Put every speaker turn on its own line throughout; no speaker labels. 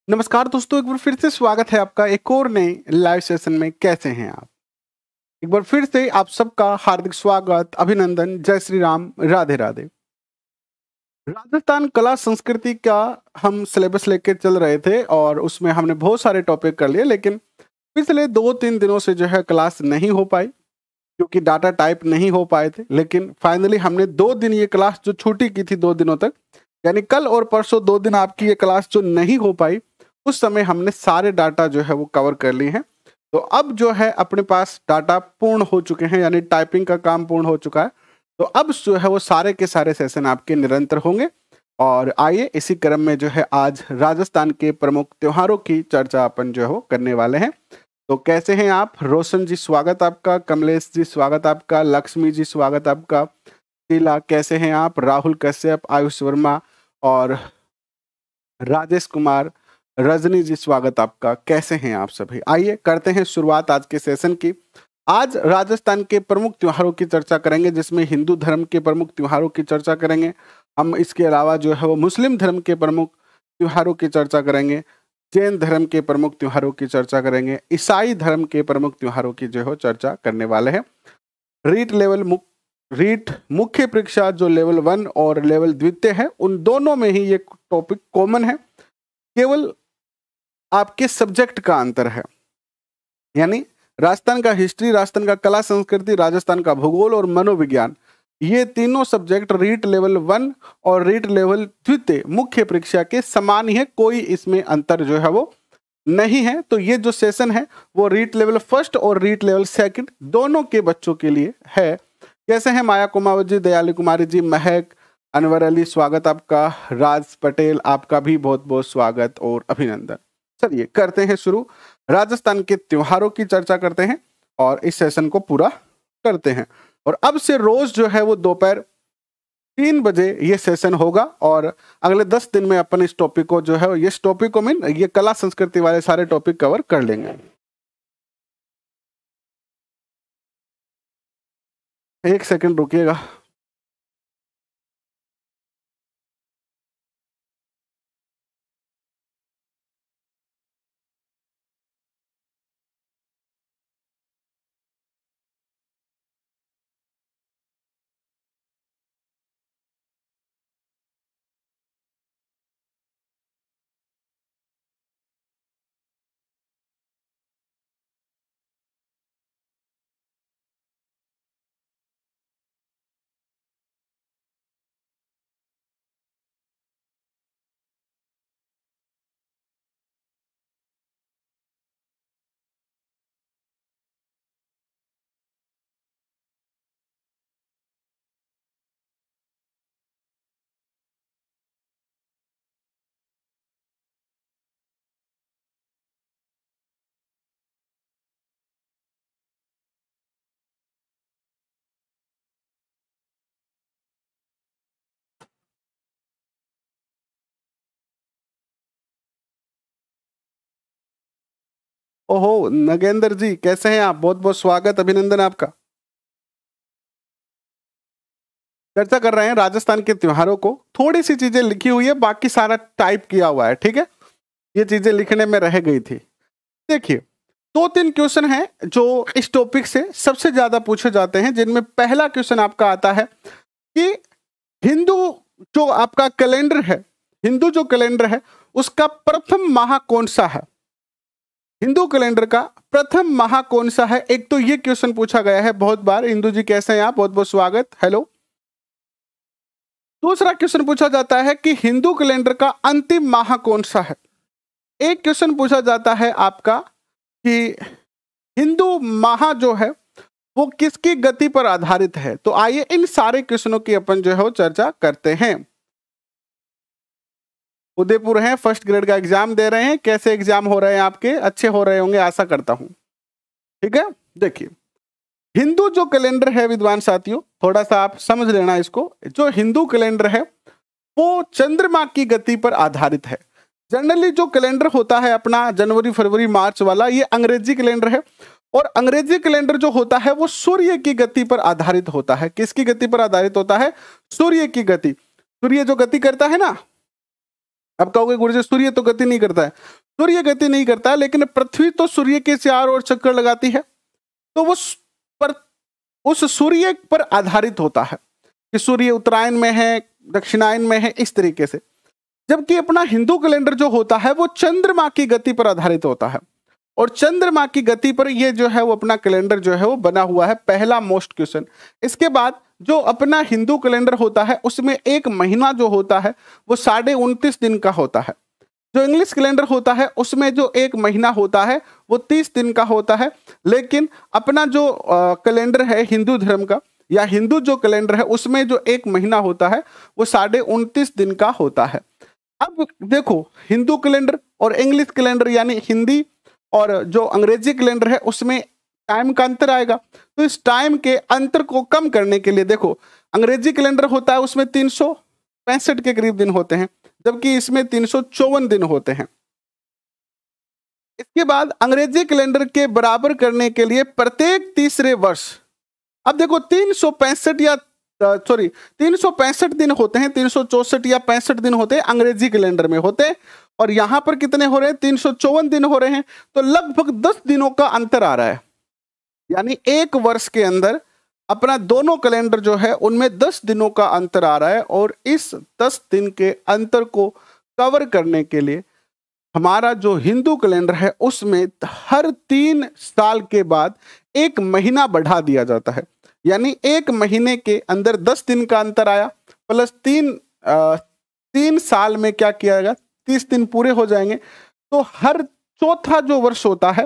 नमस्कार दोस्तों, एक बार फिर से स्वागत है आपका एक और नए लाइव सेशन में। कैसे हैं आप? एक बार फिर से आप सबका हार्दिक स्वागत, अभिनंदन, जय श्री राम, राधे राधे। राजस्थान कला संस्कृति का हम सिलेबस लेके चल रहे थे और उसमें हमने बहुत सारे टॉपिक कर लिए, लेकिन पिछले 2-3 दिनों से जो है क्लास नहीं हो पाई क्योंकि डाटा टाइप नहीं हो पाए थे। लेकिन फाइनली हमने 2 दिन ये क्लास जो छुट्टी की थी 2 दिनों तक, यानी कल और परसों 2 दिन आपकी ये क्लास जो नहीं हो पाई, उस समय हमने सारे डाटा जो है वो कवर कर लिए हैं। तो अब जो है अपने पास डाटा पूर्ण हो चुके हैं, यानी टाइपिंग का काम पूर्ण हो चुका है। तो अब जो है वो सारे के सारे सेशन आपके निरंतर होंगे। और आइए इसी क्रम में जो है आज राजस्थान के प्रमुख त्योहारों की चर्चा अपन जो है वो करने वाले हैं। तो कैसे हैं आप? रोशन जी स्वागत आपका, कमलेश जी स्वागत आपका, लक्ष्मी जी स्वागत आपका, शीला कैसे हैं आप, राहुल कश्यप, आयुष वर्मा और राजेश कुमार, रजनी जी स्वागत आपका। कैसे हैं आप सभी? आइए करते हैं शुरुआत आज के सेशन की। आज राजस्थान के प्रमुख त्योहारों की चर्चा करेंगे, जिसमें हिंदू धर्म के प्रमुख त्योहारों की चर्चा करेंगे हम। इसके अलावा जो है वो मुस्लिम धर्म के प्रमुख त्योहारों की चर्चा करेंगे, जैन धर्म के प्रमुख त्योहारों की चर्चा करेंगे, ईसाई धर्म के प्रमुख त्योहारों की जो है चर्चा करने वाले हैं। रीट मुख्य परीक्षा जो लेवल 1 और लेवल द्वितीय है, उन दोनों में ही ये टॉपिक कॉमन है, केवल आपके सब्जेक्ट का अंतर है। यानी राजस्थान का हिस्ट्री, राजस्थान का कला संस्कृति, राजस्थान का भूगोल और मनोविज्ञान, ये तीनों सब्जेक्ट रीट लेवल 1 और रीट लेवल द्वितीय मुख्य परीक्षा के समान ही है, कोई इसमें अंतर जो है वो नहीं है। तो ये जो सेशन है वो रीट लेवल फर्स्ट और रीट लेवल सेकंड दोनों के बच्चों के लिए है। कैसे हैं माया कुमावत जी, दयाली कुमारी जी, महक, अनवर अली स्वागत आपका, राज पटेल आपका भी बहुत बहुत स्वागत और अभिनंदन। चलिए करते हैं शुरू, राजस्थान के त्योहारों की चर्चा करते हैं और इस सेशन को पूरा करते हैं। और अब से रोज जो है वो दोपहर 3 बजे ये सेशन होगा और अगले 10 दिन में अपन इस टॉपिक को जो है, इस टॉपिक को मीन ये कला संस्कृति वाले सारे टॉपिक कवर कर लेंगे। एक सेकंड रुकिएगा। ओहो नगेंद्र जी कैसे हैं आप? बहुत बहुत स्वागत, अभिनंदन आपका। चर्चा कर रहे हैं राजस्थान के त्योहारों को। थोड़ी सी चीजें लिखी हुई है, बाकी सारा टाइप किया हुआ है, ठीक है। ये चीजें लिखने में रह गई थी। देखिए 2-3 क्वेश्चन हैं जो इस टॉपिक से सबसे ज्यादा पूछे जाते हैं, जिनमें पहला क्वेश्चन आपका आता है कि हिंदू जो आपका कैलेंडर है, हिंदू जो कैलेंडर है उसका प्रथम माह कौन सा है? हिंदू कैलेंडर का प्रथम माह कौन सा है? एक तो ये क्वेश्चन पूछा गया है बहुत बार। इंदु जी कैसे हैं आप? बहुत बहुत स्वागत, हेलो। दूसरा क्वेश्चन पूछा जाता है कि हिंदू कैलेंडर का अंतिम माह कौन सा है। एक क्वेश्चन पूछा जाता है आपका कि हिंदू माह जो है वो किसकी गति पर आधारित है। तो आइए इन सारे क्वेश्चनों की अपन जो है वो चर्चा करते हैं। उदयपुर हैं, फर्स्ट ग्रेड का एग्जाम दे रहे हैं, कैसे एग्जाम हो रहे हैं आपके? अच्छे हो रहे होंगे आशा करता हूं, ठीक है। देखिए हिंदू जो कैलेंडर है विद्वान साथियों, थोड़ा सा आप समझ लेना इसको। जो हिंदू कैलेंडर है वो चंद्रमा की गति पर आधारित है। जनरली जो कैलेंडर होता है अपना जनवरी फरवरी मार्च वाला, ये अंग्रेजी कैलेंडर है। और अंग्रेजी कैलेंडर जो होता है वो सूर्य की गति पर आधारित होता है। किसकी गति पर आधारित होता है? सूर्य की गति। सूर्य जो गति करता है ना, अब कहोगे गुरुजी सूर्य तो गति नहीं करता है। सूर्य गति नहीं करता है, लेकिन पृथ्वी तो सूर्य के चारों ओर चक्कर लगाती है, तो वो पर उस सूर्य पर आधारित होता है कि सूर्य उत्तरायण में है, दक्षिणायन में है, इस तरीके से। जबकि अपना हिंदू कैलेंडर जो होता है वो चंद्रमा की गति पर आधारित होता है, और चंद्रमा की गति पर ये जो है वो अपना कैलेंडर जो है वो बना हुआ है। पहला मोस्ट क्वेश्चन। इसके बाद जो अपना हिंदू कैलेंडर होता है उसमें एक महीना जो होता है वो 29.5 दिन का होता है। जो इंग्लिश कैलेंडर होता है उसमें जो एक महीना होता है वो 30 दिन का होता है। लेकिन अपना जो कैलेंडर है हिंदू धर्म का या हिंदू जो कैलेंडर है उसमें जो एक महीना होता है वो 29.5 दिन का होता है। अब देखो हिंदू कैलेंडर और इंग्लिश कैलेंडर यानी हिंदी और जो अंग्रेजी कैलेंडर है उसमें टाइम का अंतर आएगा। तो इस टाइम के अंतर को कम करने के लिए देखो अंग्रेजी कैलेंडर होता है उसमें 365 के करीब दिन होते हैं, जबकि इसमें 354 दिन होते हैं। इसके बाद अंग्रेजी कैलेंडर के बराबर करने के लिए प्रत्येक तीसरे वर्ष, अब देखो 365 दिन होते हैं, 364 या 65 दिन होते हैं अंग्रेजी कैलेंडर में होते हैं, और यहां पर कितने हो रहे हैं 354 दिन हो रहे हैं। तो लगभग 10 दिनों का अंतर आ रहा है, यानी एक वर्ष के अंदर अपना दोनों कैलेंडर जो है उनमें 10 दिनों का अंतर आ रहा है। और इस 10 दिन के अंतर को कवर करने के लिए हमारा जो हिंदू कैलेंडर है उसमें हर 3 साल के बाद एक महीना बढ़ा दिया जाता है। यानी एक महीने के अंदर 10 दिन का अंतर आया, प्लस 3 साल में क्या किया जाएगा 30 दिन पूरे हो जाएंगे। तो हर चौथा जो वर्ष होता है,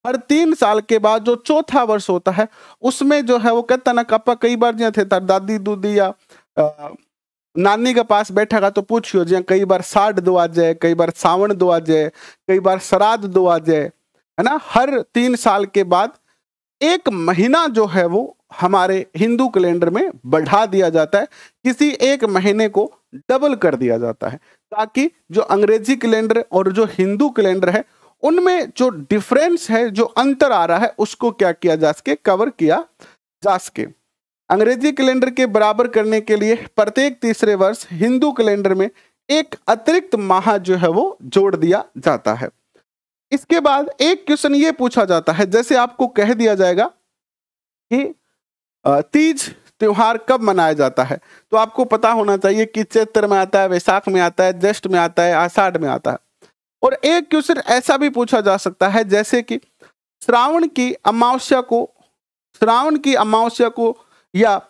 हर 3 साल के बाद जो चौथा वर्ष होता है उसमें जो है वो कहता ना कप्पा कई बार जो थे दादी दूदी या नानी के पास बैठेगा तो पूछियो जी, कई बार साठ दो आ जाए, कई बार सावन दो आ जाए, कई बार श्राद्ध दो आ जाए, है ना। हर 3 साल के बाद एक महीना जो है वो हमारे हिंदू कैलेंडर में बढ़ा दिया जाता है, किसी एक महीने को डबल कर दिया जाता है, ताकि जो अंग्रेजी कैलेंडर और जो हिंदू कैलेंडर है उनमें जो डिफरेंस है, जो अंतर आ रहा है उसको क्या किया जा सके, कवर किया जा सके। अंग्रेजी कैलेंडर के बराबर करने के लिए प्रत्येक तीसरे वर्ष हिंदू कैलेंडर में एक अतिरिक्त माह जो है वो जोड़ दिया जाता है। इसके बाद एक क्वेश्चन ये पूछा जाता है, जैसे आपको कह दिया जाएगा कि तीज त्योहार कब मनाया जाता है, तो आपको पता होना चाहिए कि चैत्र में आता है, वैशाख में आता है, ज्येष्ठ में आता है, आषाढ़ में आता है। और एक क्वेश्चन ऐसा भी पूछा जा सकता है जैसे कि श्रावण की अमावस्या को या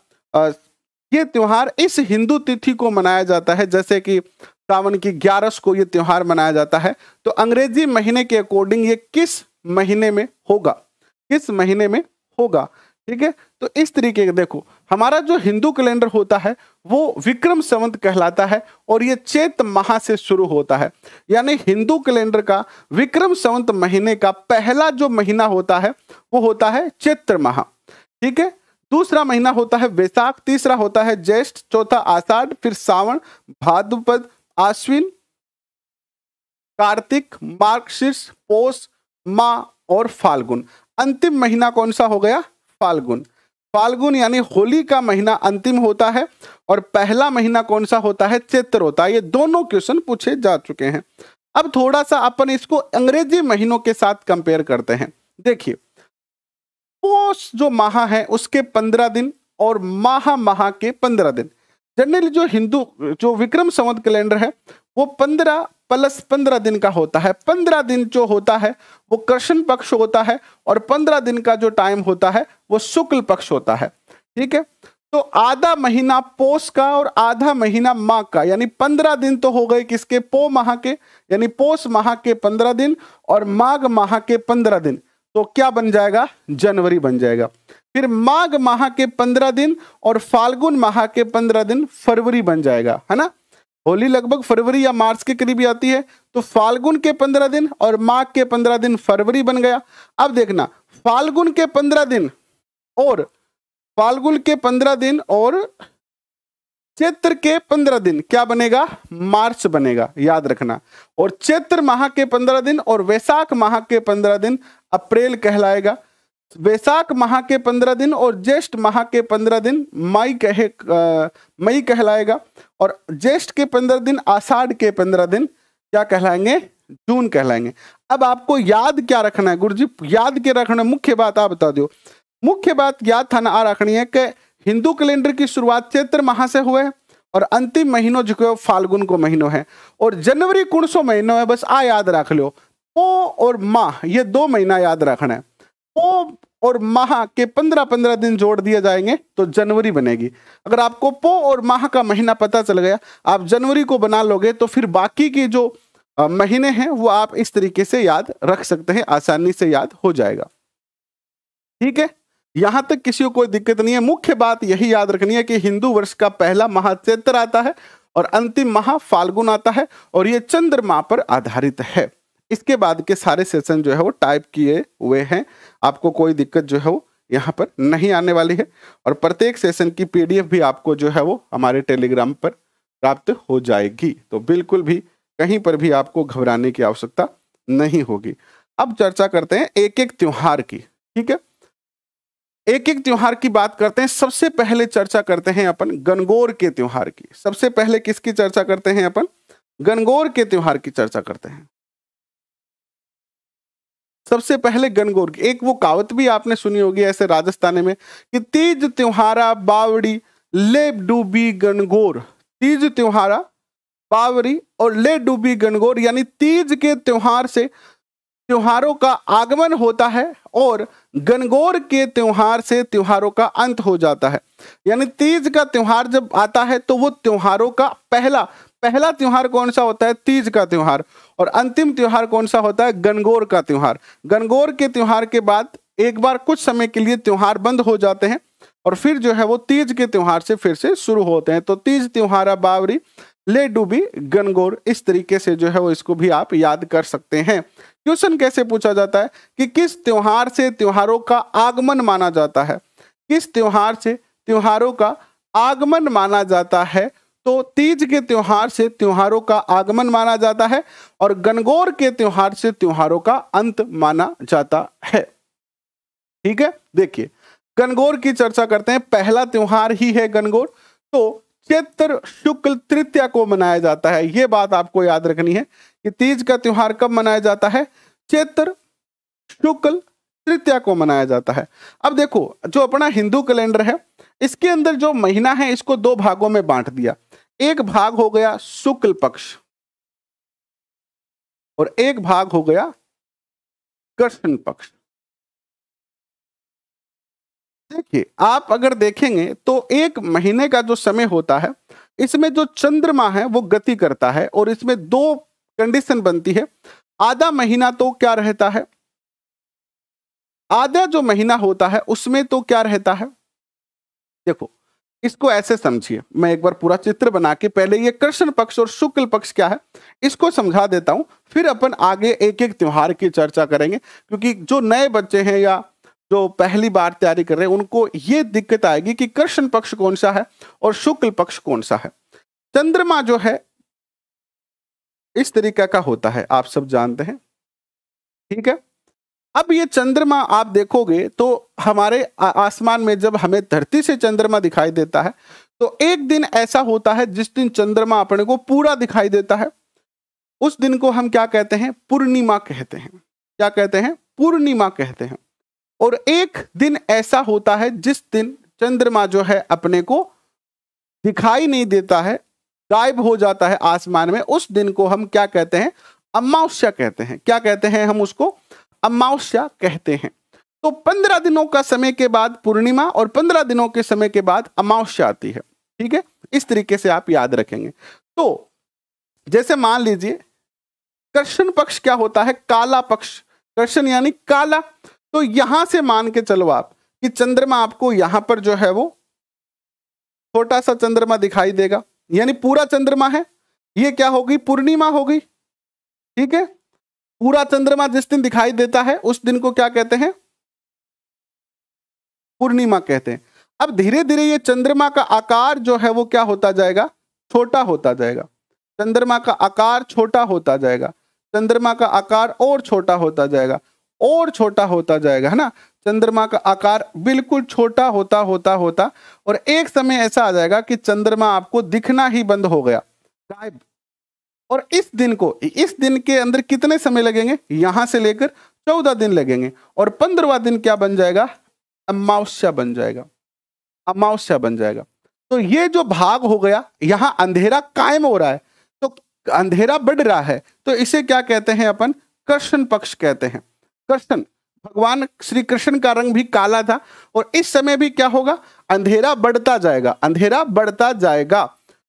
ये त्योहार इस हिंदू तिथि को मनाया जाता है, जैसे कि श्रावण की 11 को ये त्योहार मनाया जाता है, तो अंग्रेजी महीने के अकॉर्डिंग ये किस महीने में होगा, ठीक है। तो इस तरीके के देखो हमारा जो हिंदू कैलेंडर होता है वो विक्रम संवत कहलाता है और ये चैत माह से शुरू होता है। यानी हिंदू कैलेंडर का विक्रम संवत महीने का पहला जो महीना होता है वो होता है चैत्र माह, ठीक है। दूसरा महीना होता है वैशाख, तीसरा होता है ज्येष्ठ, चौथा आषाढ़, फिर सावन, भाद्रपद, आश्विन, कार्तिक, मार्गशीर्ष, पौष, माह और फाल्गुन। अंतिम महीना कौन सा हो गया, फाल्गुन यानी होली का महीना अंतिम होता है, और पहला महीना कौन सा होता है, चैत्र होता है। ये दोनों क्वेश्चन पूछे जा चुके हैं। अब थोड़ा सा अपन इसको अंग्रेजी महीनों के साथ कंपेयर करते हैं। देखिए पौष जो माह है उसके 15 दिन और माह के 15 दिन। जनरली जो विक्रम संवत कैलेंडर है वो 15 + 15 दिन का होता है। 15 दिन जो होता है वो कृष्ण पक्ष होता है और 15 दिन का जो टाइम होता है वो शुक्ल पक्ष होता है, ठीक है। तो आधा महीना पौष का और आधा महीना माघ का, यानी 15 दिन तो हो गए किसके, पौ माह के, यानी पौष माह के 15 दिन और माघ माह के 15 दिन। तो क्या बन जाएगा, जनवरी बन जाएगा। फिर माघ माह के 15 दिन और फाल्गुन माह के 15 दिन फरवरी बन जाएगा, है ना। होली लगभग फरवरी या मार्च के करीब आती है, तो फाल्गुन के 15 दिन और माघ के 15 दिन फरवरी बन गया। अब देखना फाल्गुन के 15 दिन और चैत्र के 15 दिन क्या बनेगा, मार्च बनेगा, याद रखना। और चैत्र माह के 15 दिन और वैशाख माह के 15 दिन अप्रैल कहलाएगा। वैशाख माह के 15 दिन और ज्येष्ठ माह के 15 दिन मई कहलाएगा। और ज्येष्ठ के 15 दिन, आषाढ़ के 15 दिन क्या कहलाएंगे? जून कहलाएंगे। अब आपको याद क्या रखना है गुरुजी? याद क्या रखना? मुख्य बात आप बता दो। मुख्य बात याद थाना आ रखनी है कि हिंदू कैलेंडर की शुरुआत चैत्र माह से हुए और अंतिम महीनों जो फाल्गुन को महीनों है और जनवरी कौन सो महीनों है, बस आ याद रख लो। पो और माह ये 2 महीना याद रखना है। पो और माह के 15-15 दिन जोड़ दिए जाएंगे तो जनवरी बनेगी। अगर आपको पो और माह का महीना पता चल गया, आप जनवरी को बना लोगे तो फिर बाकी की जो महीने हैं वो आप इस तरीके से याद रख सकते हैं, आसानी से याद हो जाएगा। ठीक है, यहां तक किसी को कोई दिक्कत नहीं है। मुख्य बात यही याद रखनी है कि हिंदू वर्ष का पहला माह चैत्र आता है और अंतिम माह फाल्गुन आता है और ये चंद्रमा पर आधारित है। इसके बाद के सारे सेशन जो है वो टाइप किए हुए हैं, आपको कोई दिक्कत जो है वो यहाँ पर नहीं आने वाली है और प्रत्येक सेशन की पीडीएफ भी आपको जो है वो हमारे टेलीग्राम पर प्राप्त हो जाएगी। तो बिल्कुल भी कहीं पर भी आपको घबराने की आवश्यकता नहीं होगी। अब चर्चा करते हैं एक एक त्योहार की। ठीक है, एक एक त्योहार की बात करते हैं। सबसे पहले चर्चा करते हैं अपन गणगौर के त्योहार की। सबसे पहले किसकी चर्चा करते हैं अपन? गणगौर के त्योहार की चर्चा करते हैं। सबसे पहले गणगौर की एक वो कहावत भी आपने सुनी होगी ऐसे राजस्थानी में कि तीज त्योहारा बावड़ी ले डूबी गणगौर। तीज त्योहारा बावड़ी और ले डूबी गणगौर, यानी तीज के त्योहार से त्योहारों का आगमन होता है और गणगौर के त्योहार से त्योहारों का अंत हो जाता है। यानी तीज का त्योहार जब आता है तो वो त्योहारों का पहला त्योहार कौन सा होता है? तीज का त्योहार। और अंतिम त्योहार कौन सा होता है? गणगौर का त्योहार। गणगौर के त्योहार के बाद एक बार कुछ समय के लिए त्योहार बंद हो जाते हैं और फिर जो है वो तीज के त्योहार से फिर से शुरू होते हैं। तो तीज त्योहारा बावरी ले डूबी गणगौर, इस तरीके से जो है वो इसको भी आप याद कर सकते हैं। क्वेश्चन कैसे पूछा जाता है कि किस त्योहार से त्योहारों का आगमन माना जाता है? किस त्योहार से त्योहारों का आगमन माना जाता है? तो तीज के त्योहार से त्योहारों का आगमन माना जाता है और गणगौर के त्योहार से त्योहारों का अंत माना जाता है। ठीक है, देखिए गणगौर की चर्चा करते हैं। पहला त्योहार ही है गणगौर, तो चैत्र शुक्ल तृतीया को मनाया जाता है। यह बात आपको याद रखनी है कि तीज का त्योहार कब मनाया जाता है? चैत्र शुक्ल तृतीया को मनाया जाता है। अब देखो जो अपना हिंदू कैलेंडर है इसके अंदर जो महीना है इसको 2 भागों में बांट दिया। एक भाग हो गया शुक्ल पक्ष और एक भाग हो गया कृष्ण पक्ष। देखिए आप अगर देखेंगे तो एक महीने का जो समय होता है इसमें जो चंद्रमा है वो गति करता है और इसमें 2 कंडीशन बनती है। आधा महीना तो क्या रहता है? आधा जो महीना होता है उसमें तो क्या रहता है? देखो इसको ऐसे समझिए, मैं एक बार पूरा चित्र बना के पहले ये कृष्ण पक्ष और शुक्ल पक्ष क्या है इसको समझा देता हूं, फिर अपन आगे एक एक त्योहार की चर्चा करेंगे। क्योंकि जो नए बच्चे हैं या जो पहली बार तैयारी कर रहे हैं उनको ये दिक्कत आएगी कि कृष्ण पक्ष कौन सा है और शुक्ल पक्ष कौन सा है। चंद्रमा जो है इस तरीके का होता है, आप सब जानते हैं। ठीक है, अब ये चंद्रमा आप देखोगे तो हमारे आसमान में जब हमें धरती से चंद्रमा दिखाई देता है तो एक दिन ऐसा होता है जिस दिन चंद्रमा अपने को पूरा दिखाई देता है। उस दिन को हम क्या कहते हैं? पूर्णिमा कहते हैं। क्या कहते हैं? पूर्णिमा कहते हैं। और एक दिन ऐसा होता है जिस दिन चंद्रमा जो है अपने को दिखाई नहीं देता है, गायब हो जाता है आसमान में। उस दिन को हम क्या कहते हैं? अमावस्या कहते हैं। क्या कहते हैं हम उसको? अमावस्या कहते हैं। तो 15 दिनों का समय के बाद पूर्णिमा और 15 दिनों के समय के बाद अमावस्या आती है। ठीक है, इस तरीके से आप याद रखेंगे। तो जैसे मान लीजिए कृष्ण पक्ष क्या होता है? काला पक्ष। कृष्ण यानी काला। तो यहां से मान के चलो आप कि चंद्रमा आपको यहां पर जो है वो छोटा सा चंद्रमा दिखाई देगा, यानी पूरा चंद्रमा है। ये क्या होगी? पूर्णिमा होगी। ठीक है, पूरा चंद्रमा जिस दिन दिखाई देता है उस दिन को क्या कहते हैं? पूर्णिमा कहते हैं। अब धीरे धीरे ये चंद्रमा का आकार जो है वो क्या होता जाएगा? छोटा होता जाएगा। चंद्रमा का आकार छोटा होता जाएगा। चंद्रमा का आकार और छोटा होता जाएगा और छोटा होता जाएगा, है ना। चंद्रमा का आकार बिल्कुल छोटा होता होता होता और एक समय ऐसा आ जाएगा कि चंद्रमा आपको दिखना ही बंद हो गया, गायब। और इस दिन के अंदर कितने समय लगेंगे, यहां से लेकर 14 दिन लगेंगे, और 15वां दिन क्या बन जाएगा, अमावस्या बन जाएगा, अमावस्या बन जाएगा। तो ये जो भाग हो गया, यहां अंधेरा कायम हो रहा है, तो अंधेरा बढ़ रहा है, तो इसे क्या कहते हैं अपन, कृष्ण पक्ष कहते हैं। कृष्ण, भगवान श्री कृष्ण का रंग भी काला था, और इस समय भी क्या होगा, अंधेरा बढ़ता जाएगा, अंधेरा बढ़ता जाएगा।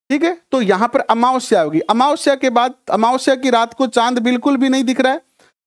ठीक है, तो यहां पर अमावस्या होगी। अमावस्या के बाद, अमावस्या की रात को चांद बिल्कुल भी नहीं दिख रहा है।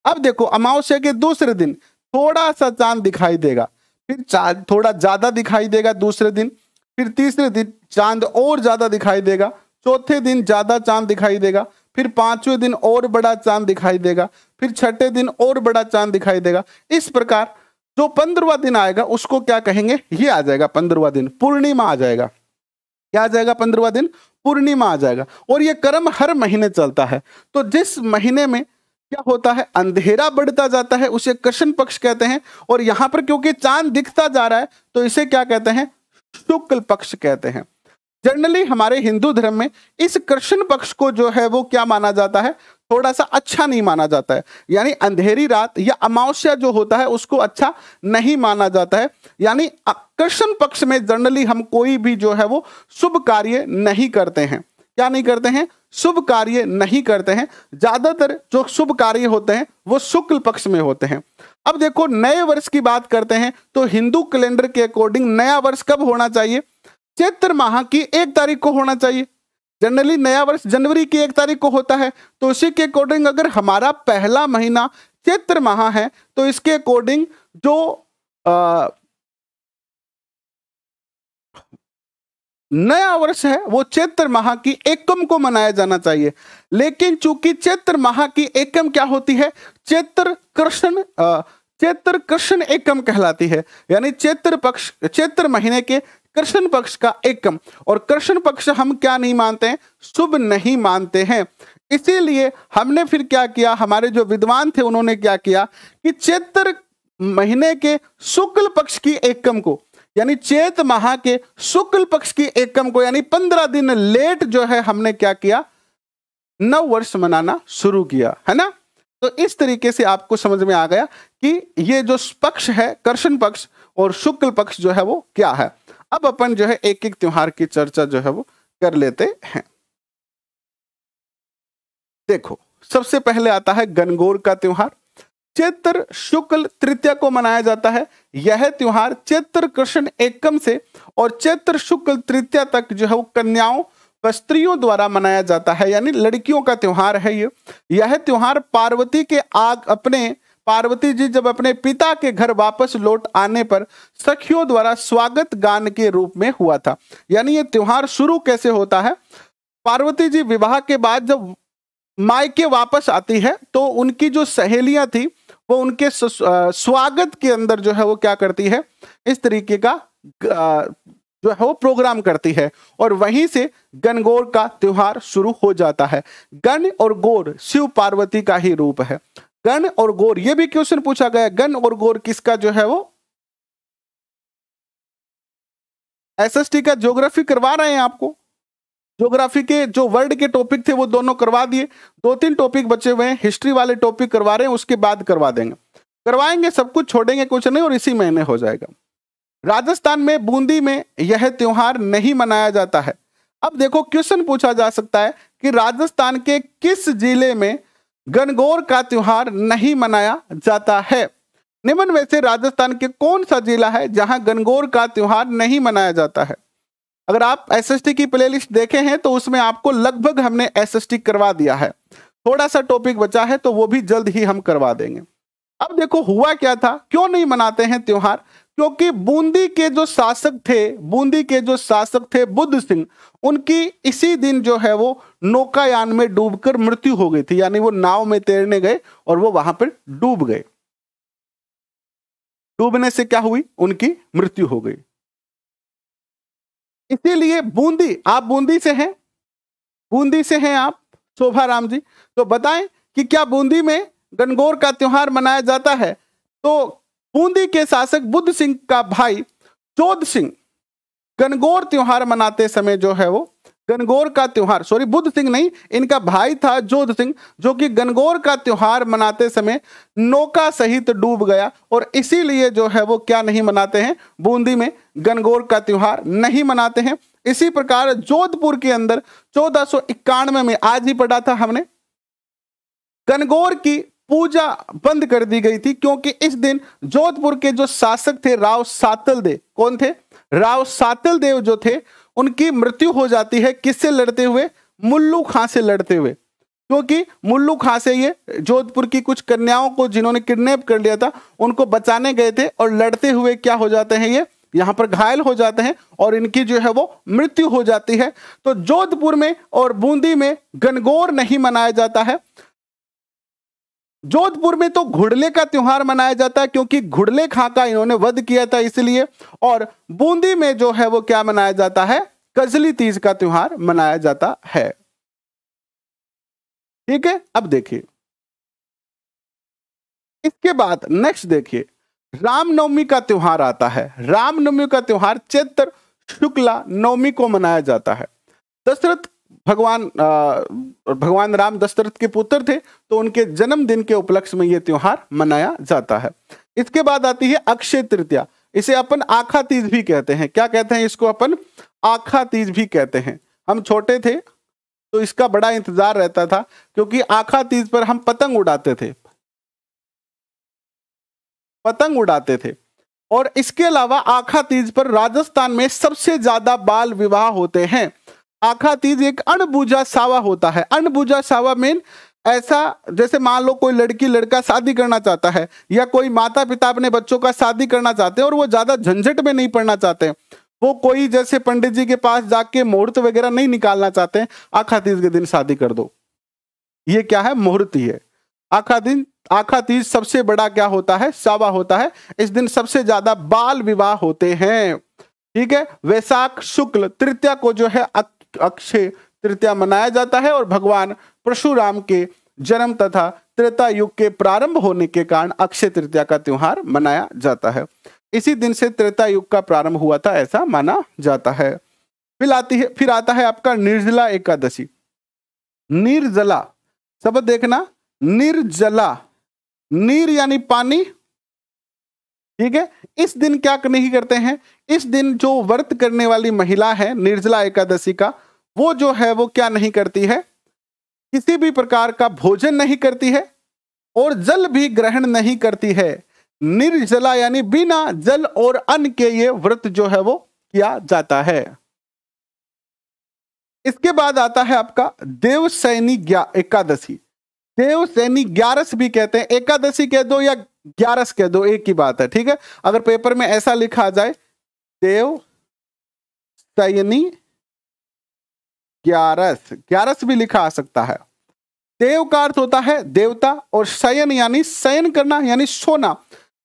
अब देखो, अमावस्या के दूसरे दिन थोड़ा सा चांद दिखाई देगा, फिर चांद थोड़ा ज्यादा दिखाई देगा दूसरे दिन, फिर तीसरे दिन चांद और ज्यादा दिखाई देगा, चौथे दिन ज्यादा चांद दिखाई देगा, फिर 5वें दिन और बड़ा चांद दिखाई देगा, फिर 6ठे दिन और बड़ा चांद दिखाई देगा। इस प्रकार जो 15वां दिन आएगा उसको क्या कहेंगे, ये आ जाएगा 15वां दिन, पूर्णिमा आ जाएगा। क्या आ जाएगा, 15वां दिन पूर्णिमा आ जाएगा। और ये क्रम हर महीने चलता है। तो जिस महीने में क्या होता है, अंधेरा बढ़ता जाता है, उसे कृष्ण पक्ष कहते हैं। और यहां पर क्योंकि चांद दिखता जा रहा है, तो इसे क्या कहते हैं, शुक्ल पक्ष कहते हैं। जनरली हमारे हिंदू धर्म में इस कृष्ण पक्ष को जो है वो क्या माना जाता है, थोड़ा सा अच्छा नहीं माना जाता है। यानी अंधेरी रात या अमावस्या जो होता है उसको अच्छा नहीं माना जाता है। यानी कृष्ण पक्ष में जनरली हम कोई भी जो है वो शुभ कार्य नहीं करते हैं। क्या नहीं करते हैं, शुभ कार्य नहीं करते हैं। ज्यादातर जो शुभ कार्य होते हैं वो शुक्ल पक्ष में होते हैं। अब देखो, नए वर्ष की बात करते हैं तो हिंदू कैलेंडर के अकॉर्डिंग नया वर्ष कब होना चाहिए, चैत्र माह की 1 तारीख को होना चाहिए। जनरली नया वर्ष जनवरी की 1 तारीख को होता है। तो उसी के अकॉर्डिंग अगर हमारा पहला महीना चैत्र माह है, तो इसके अकॉर्डिंग जो नया वर्ष है वो चैत्र माह की एकम को मनाया जाना चाहिए। लेकिन चूंकि चैत्र माह की एकम क्या होती है, चैत्र कृष्ण एकम कहलाती है। यानी चैत्र महीने के कृष्ण पक्ष का एकम। और कृष्ण पक्ष हम क्या नहीं मानते हैं, शुभ नहीं मानते हैं। इसीलिए हमने फिर क्या किया, हमारे जो विद्वान थे उन्होंने क्या किया कि चैत्र महीने के शुक्ल पक्ष की एकम को, यानी चैत माह के शुक्ल पक्ष की एकम को, यानी 15 दिन लेट जो है हमने क्या किया, नव वर्ष मनाना शुरू किया, है ना। तो इस तरीके से आपको समझ में आ गया कि ये जो पक्ष है कृष्ण पक्ष और शुक्ल पक्ष जो है वो क्या है। अब अपन जो है एक एक त्योहार की चर्चा जो है वो कर लेते हैं। देखो, सबसे पहले आता है गणगौर का त्योहार। चैत्र शुक्ल तृतीया को मनाया जाता है। यह त्योहार चैत्र कृष्ण एकम से और चैत्र शुक्ल तृतीया तक जो है वो कन्याओं व स्त्रियों द्वारा मनाया जाता है, यानी लड़कियों का त्योहार है ये। यह त्योहार पार्वती जी जब अपने पिता के घर वापस लौट आने पर सखियों द्वारा स्वागत गान के रूप में हुआ था। यानी ये त्योहार शुरू कैसे होता है, पार्वती जी विवाह के बाद जब मायके वापस आती है तो उनकी जो सहेलियां थी वो उनके स्वागत के अंदर जो है वो क्या करती है, इस तरीके का जो है वो प्रोग्राम करती है। और वहीं से गणगौर का त्योहार शुरू हो जाता है। गण और गौर शिव पार्वती का ही रूप है। गण और गौर, ये भी क्वेश्चन पूछा गया, गण और गौर किसका जो है वो, एसएसटी का ज्योग्राफी करवा रहे हैं आपको। ज्योग्राफी के जो वर्ल्ड के टॉपिक थे वो दोनों करवा दिए, 2-3 टॉपिक बचे हुए हैं, हिस्ट्री वाले टॉपिक करवा रहे हैं, उसके बाद करवा देंगे, करवाएंगे, सब कुछ छोड़ेंगे कुछ नहीं, और इसी महीने हो जाएगा। राजस्थान में बूंदी में यह त्योहार नहीं मनाया जाता है। अब देखो, क्वेश्चन पूछा जा सकता है कि राजस्थान के किस जिले में गणगौर का त्योहार नहीं मनाया जाता है। निम्न में से राजस्थान के कौन सा जिला है जहां गणगौर का त्योहार नहीं मनाया जाता है। अगर आप एसएसटी की प्लेलिस्ट देखे हैं तो उसमें आपको लगभग हमने एसएसटी करवा दिया है, थोड़ा सा टॉपिक बचा है तो वो भी जल्द ही हम करवा देंगे। अब देखो हुआ क्या था, क्यों नहीं मनाते हैं त्योहार, क्योंकि बूंदी के जो शासक थे बुद्ध सिंह, उनकी इसी दिन जो है वो नौकायान में डूबकर मृत्यु हो गई थी। यानी वो नाव में तैरने गए और वो वहां पर डूब गए। डूबने से क्या हुई, उनकी मृत्यु हो गई। इसीलिए बूंदी, आप बूंदी से हैं आप शोभा राम जी, तो बताएं कि क्या बूंदी में गणगौर का त्योहार मनाया जाता है। तो बूंदी के शासक बुद्ध सिंह का भाई चौद सिंह गणगौर त्योहार मनाते समय जो है वो गणगौर का त्योहार, सॉरी बुद्ध सिंह नहीं, इनका भाई था जोध सिंह, जो कि गणगौर का त्योहार मनाते समय नौका सहित डूब गया और इसीलिए जो है वो क्या नहीं मनाते हैं, बूंदी में गणगौर का त्योहार नहीं मनाते हैं। इसी प्रकार जोधपुर के अंदर 1491 में, आज ही पढ़ा था हमने, गणगौर की पूजा बंद कर दी गई थी, क्योंकि इस दिन जोधपुर के जो शासक थे राव सातल देव, कौन थे, राव सातल देव जो थे, उनकी मृत्यु हो जाती है। किससे लड़ते हुए, मुल्लू खां से लड़ते हुए, क्योंकि मुल्लू खां से ये जोधपुर की कुछ कन्याओं को जिन्होंने किडनैप कर लिया था उनको बचाने गए थे और लड़ते हुए क्या हो जाते हैं, ये यहां पर घायल हो जाते हैं और इनकी जो है वो मृत्यु हो जाती है। तो जोधपुर में और बूंदी में गणगौर नहीं मनाया जाता है। जोधपुर में तो घुड़ले का त्योहार मनाया जाता है, क्योंकि घुड़ले खां का इन्होंने वध किया था इसलिए। और बूंदी में जो है वो क्या मनाया जाता है, कजली तीज का त्योहार मनाया जाता है। ठीक है, अब देखिए इसके बाद नेक्स्ट देखिए, रामनवमी का त्योहार आता है। रामनवमी का त्योहार चैत्र शुक्ला नवमी को मनाया जाता है। दशरथ भगवान राम दशरथ के पुत्र थे, तो उनके जन्मदिन के उपलक्ष्य में यह त्योहार मनाया जाता है। इसके बाद आती है अक्षय तृतीया, इसे अपन आखा तीज भी कहते हैं। क्या कहते हैं इसको, अपन आखा तीज भी कहते हैं। हम छोटे थे तो इसका बड़ा इंतजार रहता था, क्योंकि आखा तीज पर हम पतंग उड़ाते थे। और इसके अलावा आखा तीज पर राजस्थान में सबसे ज्यादा बाल विवाह होते हैं। आखा तीज एक अणबूझा सावा होता है। अणबूझा सावा मीन ऐसा, जैसे मान लो कोई लड़की लड़का शादी करना चाहता है, या कोई माता पिता अपने बच्चों का शादी करना चाहते हैं और वो ज्यादा झंझट में नहीं पड़ना चाहते, वो कोई जैसे पंडित जी के पास जाके मुहूर्त वगैरह नहीं निकालना चाहते हैं, आखा तीज के दिन शादी कर दो। ये क्या है, मुहूर्त ही है। आखा तीज सबसे बड़ा क्या होता है, सावा होता है। इस दिन सबसे ज्यादा बाल विवाह होते हैं। ठीक है, वैशाख शुक्ल तृतीया को जो है अक्षय तृतीया मनाया जाता है और भगवान परशुराम के जन्म तथा त्रेता युग के प्रारंभ होने के कारण अक्षय तृतीया का त्योहार मनाया जाता है। इसी दिन से त्रेता युग का प्रारंभ हुआ था, ऐसा माना जाता है। फिर आता है आपका निर्जला एकादशी। निर्जला शब्द देखना, निर्जला, नीर यानी पानी। ठीक है, इस दिन क्या नहीं करते हैं, इस दिन जो व्रत करने वाली महिला है निर्जला एकादशी का, वो जो है वो क्या नहीं करती है, किसी भी प्रकार का भोजन नहीं करती है और जल भी ग्रहण नहीं करती है। निर्जला यानी बिना जल और अन्न के ये व्रत जो है वो किया जाता है। इसके बाद आता है आपका देवसैनी एकादशी। देवसैनी ग्यारस भी कहते हैं, एकादशी कह दो या ग्यारस कह दो, एक ही बात है। ठीक है, अगर पेपर में ऐसा लिखा आ जाए देवसैनी ग्यारस भी लिखा आ सकता है। देव का अर्थ होता है देवता और शयन यानी शयन करना यानी सोना।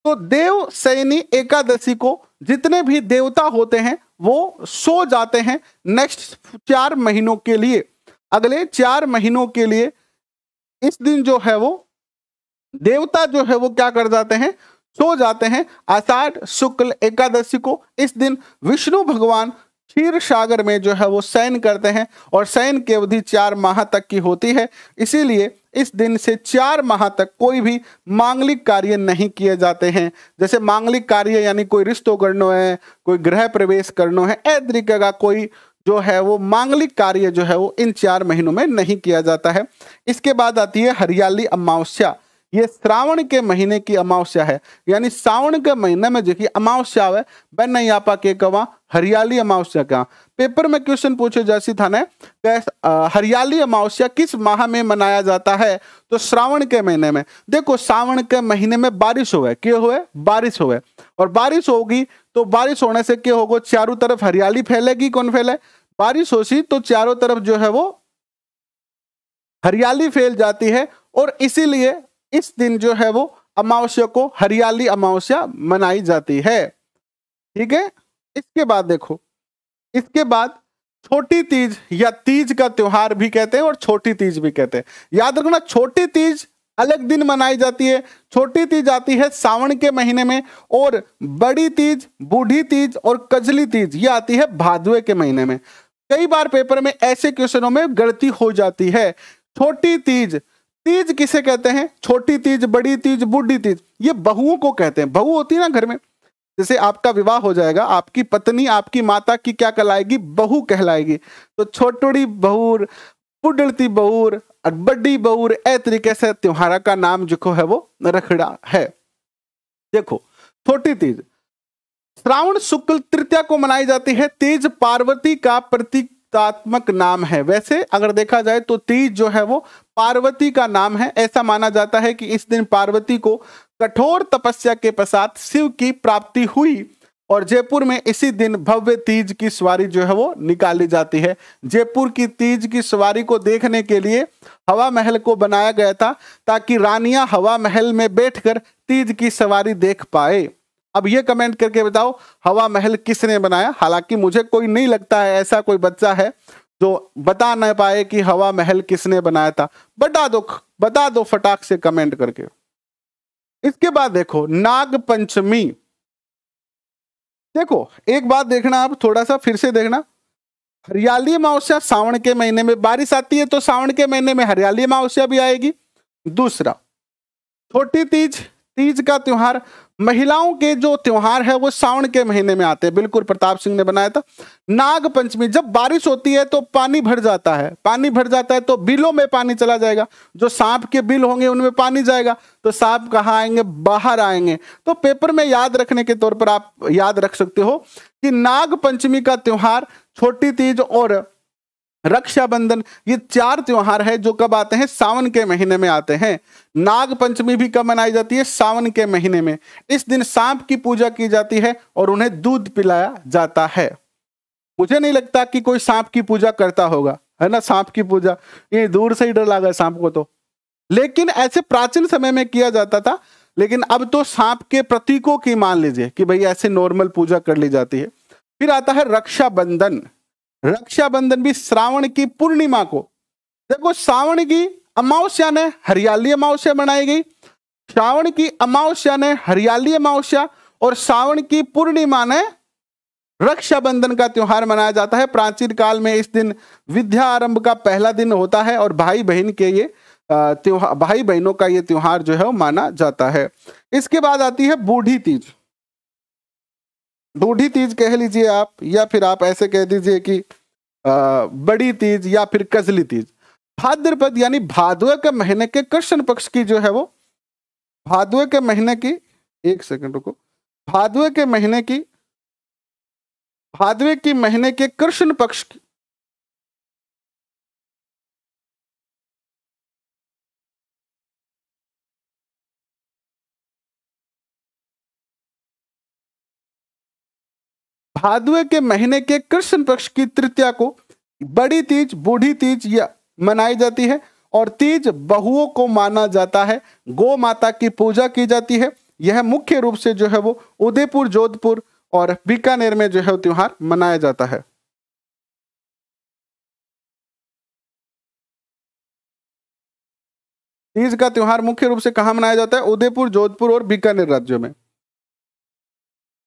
तो देवसैनी एकादशी को जितने भी देवता होते हैं वो सो जाते हैं नेक्स्ट 4 महीनों के लिए। अगले 4 महीनों के लिए इस दिन जो है वो देवता जो है वो क्या कर जाते हैं, सो जाते हैं। आषाढ़ शुक्ल एकादशी को इस दिन विष्णु भगवान क्षीर सागर में जो है वो शयन करते हैं और शयन की अवधि 4 माह तक की होती है। इसीलिए इस दिन से 4 माह तक कोई भी मांगलिक कार्य नहीं किए जाते हैं। जैसे मांगलिक कार्य यानी कोई रिश्तों करना है, कोई गृह प्रवेश करना है, ऐ तरीके का कोई जो है वो मांगलिक कार्य जो है वो इन 4 महीनों में नहीं किया जाता है। इसके बाद आती है हरियाली अमावस्या। ये श्रावण के महीने की अमावस्या है, यानी सावन के महीने में जो कि अमावस्या है बन नहीं आपा के कवा हरियाली अमावस्या का। पेपर में क्वेश्चन पूछे जैसी था ना, हरियाली अमावस्या किस माह में मनाया जाता है, तो श्रावण के महीने में। देखो सावन के महीने में बारिश हुए, क्या हुए, बारिश हुए, और बारिश होगी तो बारिश होने से क्या होगा, चारों तरफ हरियाली फैलेगी। कौन फैले, बारिश होगी तो चारों तरफ जो है वो हरियाली फैल जाती है और इसीलिए इस दिन जो है वो अमावस्या को हरियाली अमावस्या मनाई जाती है। ठीक है, इसके बाद देखो, इसके बाद छोटी तीज या तीज का त्योहार भी कहते हैं और छोटी तीज भी कहते हैं। याद रखना, छोटी तीज अलग दिन मनाई जाती है। छोटी तीज आती है सावन के महीने में और बड़ी तीज, बूढ़ी तीज और कजली तीज ये आती है भादवे के महीने में। कई बार पेपर में ऐसे क्वेश्चनों में गलती हो जाती है। छोटी तीज, तीज किसे कहते हैं? छोटी तीज, बड़ी तीज, बूढ़ी तीज, ये बहुओं को कहते हैं। बहू होती है ना घर में, जैसे आपका विवाह हो जाएगा, आपकी पत्नी आपकी माता की क्या कहलाएगी? बहू कहलाएगी। तो छोटड़ी बहुर, बुढ़ती बहुर और बड़ी बहुर, ए तरीके से त्योहार का नाम जो है वो रखड़ा है। देखो, छोटी तीज श्रावण शुक्ल तृतीया को मनाई जाती है। तीज पार्वती का प्रतीकात्मक नाम है। वैसे अगर देखा जाए तो तीज जो है वो पार्वती का नाम है। ऐसा माना जाता है कि इस दिन पार्वती को कठोर तपस्या के पश्चात शिव की प्राप्ति हुई और जयपुर में इसी दिन भव्य तीज की सवारी जो है वो निकाली जाती है। जयपुर की तीज की सवारी को देखने के लिए हवा महल को बनाया गया था ताकि रानियां हवा महल में बैठकर तीज की सवारी देख पाए। अब ये कमेंट करके बताओ हवा महल किसने बनाया? हालांकि मुझे कोई नहीं लगता है ऐसा कोई बच्चा है जो बता न पाए कि हवा महल किसने बनाया था। बता दो फटाक से कमेंट करके। इसके बाद देखो नाग पंचमी। देखो एक बात देखना, आप थोड़ा सा फिर से देखना। हरियाली अमावस्या सावन के महीने में, बारिश आती है तो सावन के महीने में हरियाली अमावस्या भी आएगी। दूसरा, छोटी तीज, तीज का त्योहार, महिलाओं के जो त्योहार है वो सावन के महीने में आते हैं। बिल्कुल प्रताप सिंह ने बनाया था। नाग पंचमी, जब बारिश होती है तो पानी भर जाता है, पानी भर जाता है तो बिलों में पानी चला जाएगा। जो सांप के बिल होंगे उनमें पानी जाएगा तो सांप कहाँ आएंगे? बाहर आएंगे। तो पेपर में याद रखने के तौर पर आप याद रख सकते हो कि नाग पंचमी का त्योहार, छोटी तीज और रक्षाबंधन, ये 4 त्योहार है जो कब आते हैं? सावन के महीने में आते हैं। नाग पंचमी भी कब मनाई जाती है? सावन के महीने में। इस दिन सांप की पूजा की जाती है और उन्हें दूध पिलाया जाता है। मुझे नहीं लगता कि कोई सांप की पूजा करता होगा, है ना? सांप की पूजा, ये दूर से ही डर लगा सांप को तो, लेकिन ऐसे प्राचीन समय में किया जाता था। लेकिन अब तो सांप के प्रतीकों की मान लीजिए कि भाई ऐसे नॉर्मल पूजा कर ली जाती है। फिर आता है रक्षाबंधन। रक्षाबंधन भी श्रावण की पूर्णिमा को, देखो सावन की अमावस्या ने हरियाली अमावस्या बनाई गई, श्रावण की अमावस्या ने हरियाली अमावस्या और सावन की पूर्णिमा ने रक्षाबंधन का त्योहार मनाया जाता है। प्राचीन काल में इस दिन विद्या आरंभ का पहला दिन होता है और भाई बहन के ये त्योहार, भाई बहनों का ये त्योहार जो है वो माना जाता है। इसके बाद आती है बूढ़ी तीज। बूढ़ी तीज कह लीजिए आप, या फिर आप ऐसे कह दीजिए कि बड़ी तीज या फिर कजली तीज। भाद्रपद यानी भादवे के महीने के कृष्ण पक्ष की जो है वो, भादवे के महीने की, एक सेकंड रुको, भादवे के महीने की, भादवे की महीने के कृष्ण पक्ष की, भादवे के महीने के कृष्ण पक्ष की तृतीया को बड़ी तीज, बूढ़ी तीज या मनाई जाती है। और तीज बहुओं को माना जाता है। गौ माता की पूजा की जाती है। यह मुख्य रूप से जो है वो उदयपुर, जोधपुर और बीकानेर में जो है त्योहार मनाया जाता है। तीज का त्योहार मुख्य रूप से कहां मनाया जाता है? उदयपुर, जोधपुर और बीकानेर राज्यों में।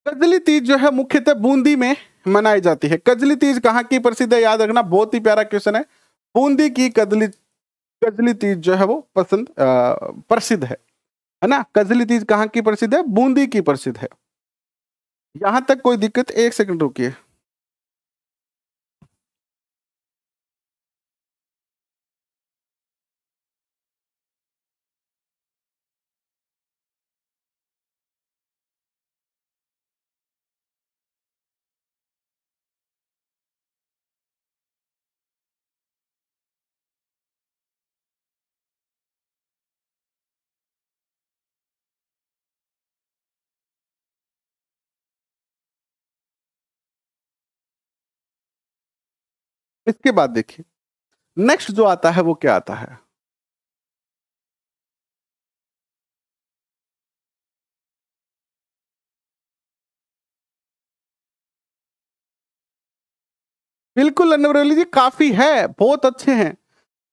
कजली तीज जो है मुख्यतः बूंदी में मनाई जाती है। कजली तीज कहाँ की प्रसिद्ध है? याद रखना, बहुत ही प्यारा क्वेश्चन है। बूंदी की कजली तीज जो है वो प्रसिद्ध है ना? कजली तीज कहाँ की प्रसिद्ध है? बूंदी की प्रसिद्ध है। यहां तक कोई दिक्कत? एक सेकंड रुकिए। इसके बाद देखिए नेक्स्ट जो आता है वो क्या आता है? बिल्कुल अनवरेली जी, काफी है, बहुत अच्छे हैं।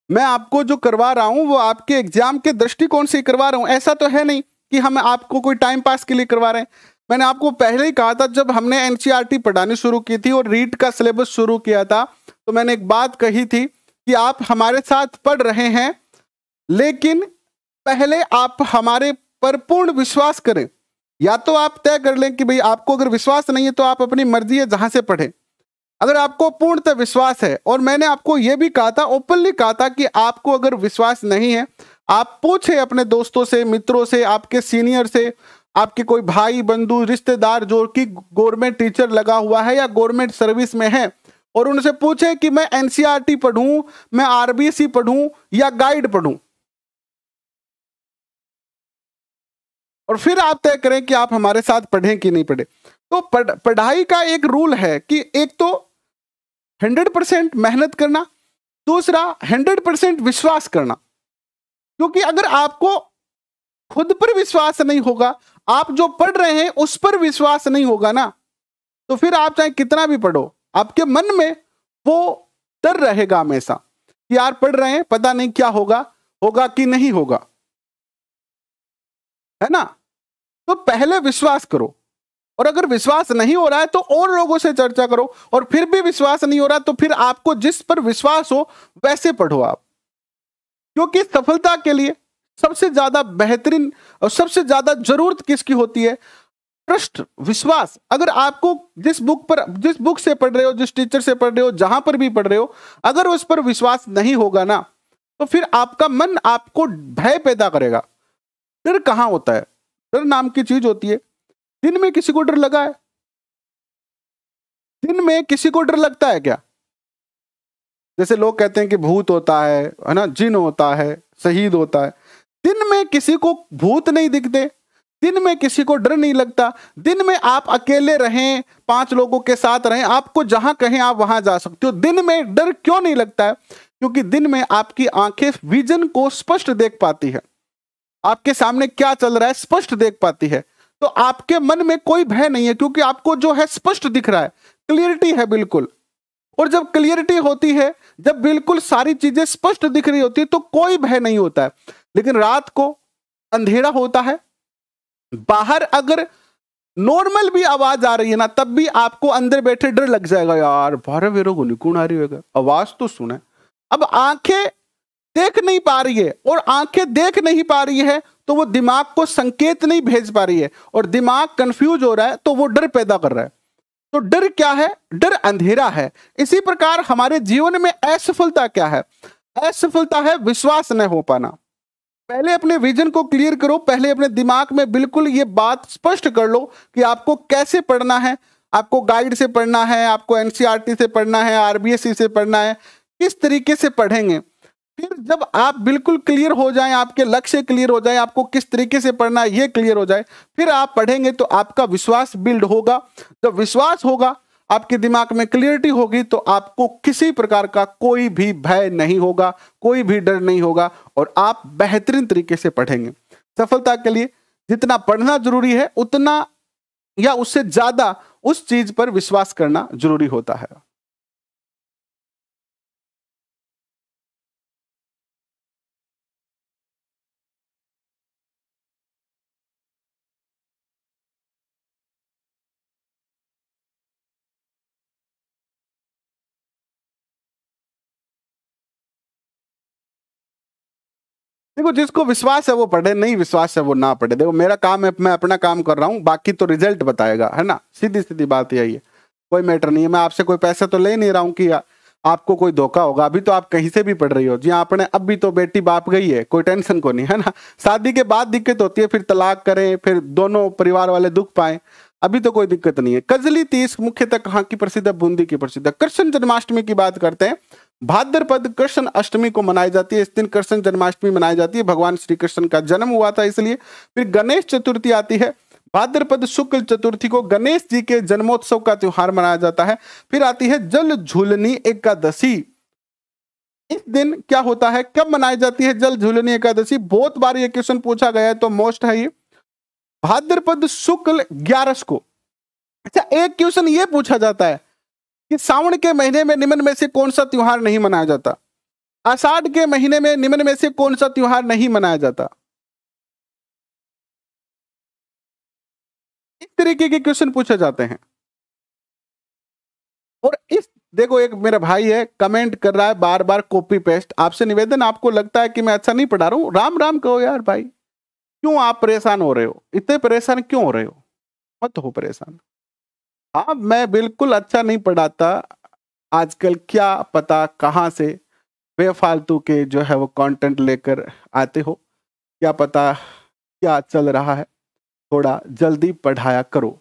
मैं आपको जो करवा रहा हूं वो आपके एग्जाम के दृष्टिकोण से करवा रहा हूं। ऐसा तो है नहीं कि हम आपको कोई टाइम पास के लिए करवा रहे हैं। मैंने आपको पहले ही कहा था, जब हमने एनसीईआरटी पढ़ानी शुरू की थी और रीट का सिलेबस शुरू किया था, तो मैंने एक बात कही थी कि आप हमारे साथ पढ़ रहे हैं, लेकिन पहले आप हमारे पर पूर्ण विश्वास करें। या तो आप तय कर लें कि भाई आपको अगर विश्वास नहीं है तो आप अपनी मर्जी है जहां से पढ़ें। अगर आपको पूर्णतः विश्वास है, और मैंने आपको यह भी कहा था, ओपनली कहा था कि आपको अगर विश्वास नहीं है, आप पूछे अपने दोस्तों से, मित्रों से, आपके सीनियर से, आपके कोई भाई बंधु रिश्तेदार जो कि गवर्नमेंट टीचर लगा हुआ है या गवर्नमेंट सर्विस में है, और उनसे पूछे कि मैं एनसीईआरटी पढ़ूं, मैं आरबीएसई पढ़ूं या गाइड पढ़ूं, और फिर आप तय करें कि आप हमारे साथ पढ़ें कि नहीं पढ़े। तो पढ़ाई का एक रूल है कि एक तो 100% मेहनत करना, दूसरा 100% विश्वास करना। क्योंकि अगर आपको खुद पर विश्वास नहीं होगा, आप जो पढ़ रहे हैं उस पर विश्वास नहीं होगा ना, तो फिर आप चाहे कितना भी पढ़ो, आपके मन में वो डर रहेगा हमेशा कि यार पढ़ रहे हैं, पता नहीं क्या होगा, होगा कि नहीं होगा, है ना। तो पहले विश्वास करो, और अगर विश्वास नहीं हो रहा है तो और लोगों से चर्चा करो, और फिर भी विश्वास नहीं हो रहा तो फिर आपको जिस पर विश्वास हो वैसे पढ़ो आप। क्योंकि सफलता के लिए सबसे ज्यादा बेहतरीन और सबसे ज्यादा जरूरत किसकी होती है? ट्रस्ट, विश्वास। अगर आपको जिस बुक से पढ़ रहे हो, जिस टीचर से पढ़ रहे हो, जहां पर भी पढ़ रहे हो, अगर उस पर विश्वास नहीं होगा ना, तो फिर आपका मन आपको भय पैदा करेगा। डर कहां होता है? डर नाम की चीज होती है। दिन में किसी को डर लगा है? दिन में किसी को डर लगता है क्या? जैसे लोग कहते हैं कि भूत होता है ना, जिन होता है, शहीद होता है। दिन में किसी को भूत नहीं दिखते, दिन में किसी को डर नहीं लगता। दिन में आप अकेले रहें, 5 लोगों के साथ रहें, आपको जहां कहें आप वहां जा सकते हो। दिन में डर क्यों नहीं लगता है? क्योंकि दिन में आपकी आंखें विजन को स्पष्ट देख पाती है, आपके सामने क्या चल रहा है स्पष्ट देख पाती है। तो आपके मन में कोई भय नहीं है, क्योंकि आपको जो है स्पष्ट दिख रहा है, क्लियरिटी है बिल्कुल। और जब क्लियरिटी होती है, जब बिल्कुल सारी चीजें स्पष्ट दिख रही होती है, तो कोई भय नहीं होता है। लेकिन रात को अंधेरा होता है, बाहर अगर नॉर्मल भी आवाज आ रही है ना, तब भी आपको अंदर बैठे डर लग जाएगा, यार बाहर वेरो को कौन आ रही होगा, आवाज तो सुने। अब आंखें देख नहीं पा रही है, और आंखें देख नहीं पा रही है तो वो दिमाग को संकेत नहीं भेज पा रही है, और दिमाग कंफ्यूज हो रहा है, तो वो डर पैदा कर रहा है। तो डर क्या है? डर अंधेरा है। इसी प्रकार हमारे जीवन में असफलता क्या है? असफलता है विश्वास न हो पाना। पहले अपने विजन को क्लियर करो, पहले अपने दिमाग में बिल्कुल ये बात स्पष्ट कर लो कि आपको कैसे पढ़ना है। आपको गाइड से पढ़ना है, आपको एनसीईआरटी से पढ़ना है, आरबीएसई से पढ़ना है, किस तरीके से पढ़ेंगे। फिर जब आप बिल्कुल क्लियर हो जाएं, आपके लक्ष्य क्लियर हो जाए, आपको किस तरीके से पढ़ना है ये क्लियर हो जाए, फिर आप पढ़ेंगे तो आपका विश्वास बिल्ड होगा। जब विश्वास होगा, आपके दिमाग में क्लियरिटी होगी, तो आपको किसी प्रकार का कोई भी भय नहीं होगा, कोई भी डर नहीं होगा, और आप बेहतरीन तरीके से पढ़ेंगे। सफलता के लिए जितना पढ़ना जरूरी है, उतना या उससे ज्यादा उस चीज पर विश्वास करना जरूरी होता है। देखो, जिसको विश्वास है वो पढ़े, नहीं विश्वास है वो ना पढ़े। देखो, मेरा काम है, मैं अपना काम कर रहा हूँ, बाकी तो रिजल्ट बताएगा, है ना। सीधी सीधी बात यही है, कोई मैटर नहीं है। मैं आपसे कोई पैसा तो ले नहीं रहा हूँ कि आपको कोई धोखा होगा। अभी तो आप कहीं से भी पढ़ रही हो जी, आपने अभी तो बेटी बाप गई है, कोई टेंशन को नहीं, है ना। शादी के बाद दिक्कत होती है, फिर तलाक करें, फिर दोनों परिवार वाले दुख पाए, अभी तो कोई दिक्कत नहीं है। कजली तीज मुख्यतः कहाँ की प्रसिद्ध है? बूंदी की प्रसिद्ध। कृष्ण जन्माष्टमी की बात करते हैं। भाद्रपद कृष्ण अष्टमी को मनाई जाती है। इस दिन कृष्ण जन्माष्टमी मनाई जाती है, भगवान श्री कृष्ण का जन्म हुआ था इसलिए। फिर गणेश चतुर्थी आती है, भाद्रपद शुक्ल चतुर्थी को गणेश जी के जन्मोत्सव का त्योहार मनाया जाता है। फिर आती है जल झूलनी एकादशी। इस दिन क्या होता है, कब मनाई जाती है जल झूलनी एकादशी? बहुत बार ये क्वेश्चन पूछा गया है, तो मोस्ट है ये भाद्रपद शुक्ल 11 को। अच्छा, एक क्वेश्चन ये पूछा जाता है कि सावन के महीने में निम्न में से कौन सा त्योहार नहीं मनाया जाता? आषाढ़ के महीने में निम्न में से कौन सा त्योहार नहीं मनाया जाता? इस तरीके के क्वेश्चन पूछे जाते हैं। और इस देखो एक मेरा भाई है कमेंट कर रहा है बार बार कॉपी पेस्ट। आपसे निवेदन, आपको लगता है कि मैं अच्छा नहीं पढ़ा रहा हूँ, राम राम कहो यार भाई। क्यों आप परेशान हो रहे हो, इतने परेशान क्यों हो रहे हो? मत हो परेशान। हाँ मैं बिल्कुल अच्छा नहीं पढ़ाता। आजकल क्या पता कहाँ से बेफालतू के जो है वो कंटेंट लेकर आते हो, क्या पता क्या चल रहा है। थोड़ा जल्दी पढ़ाया करो।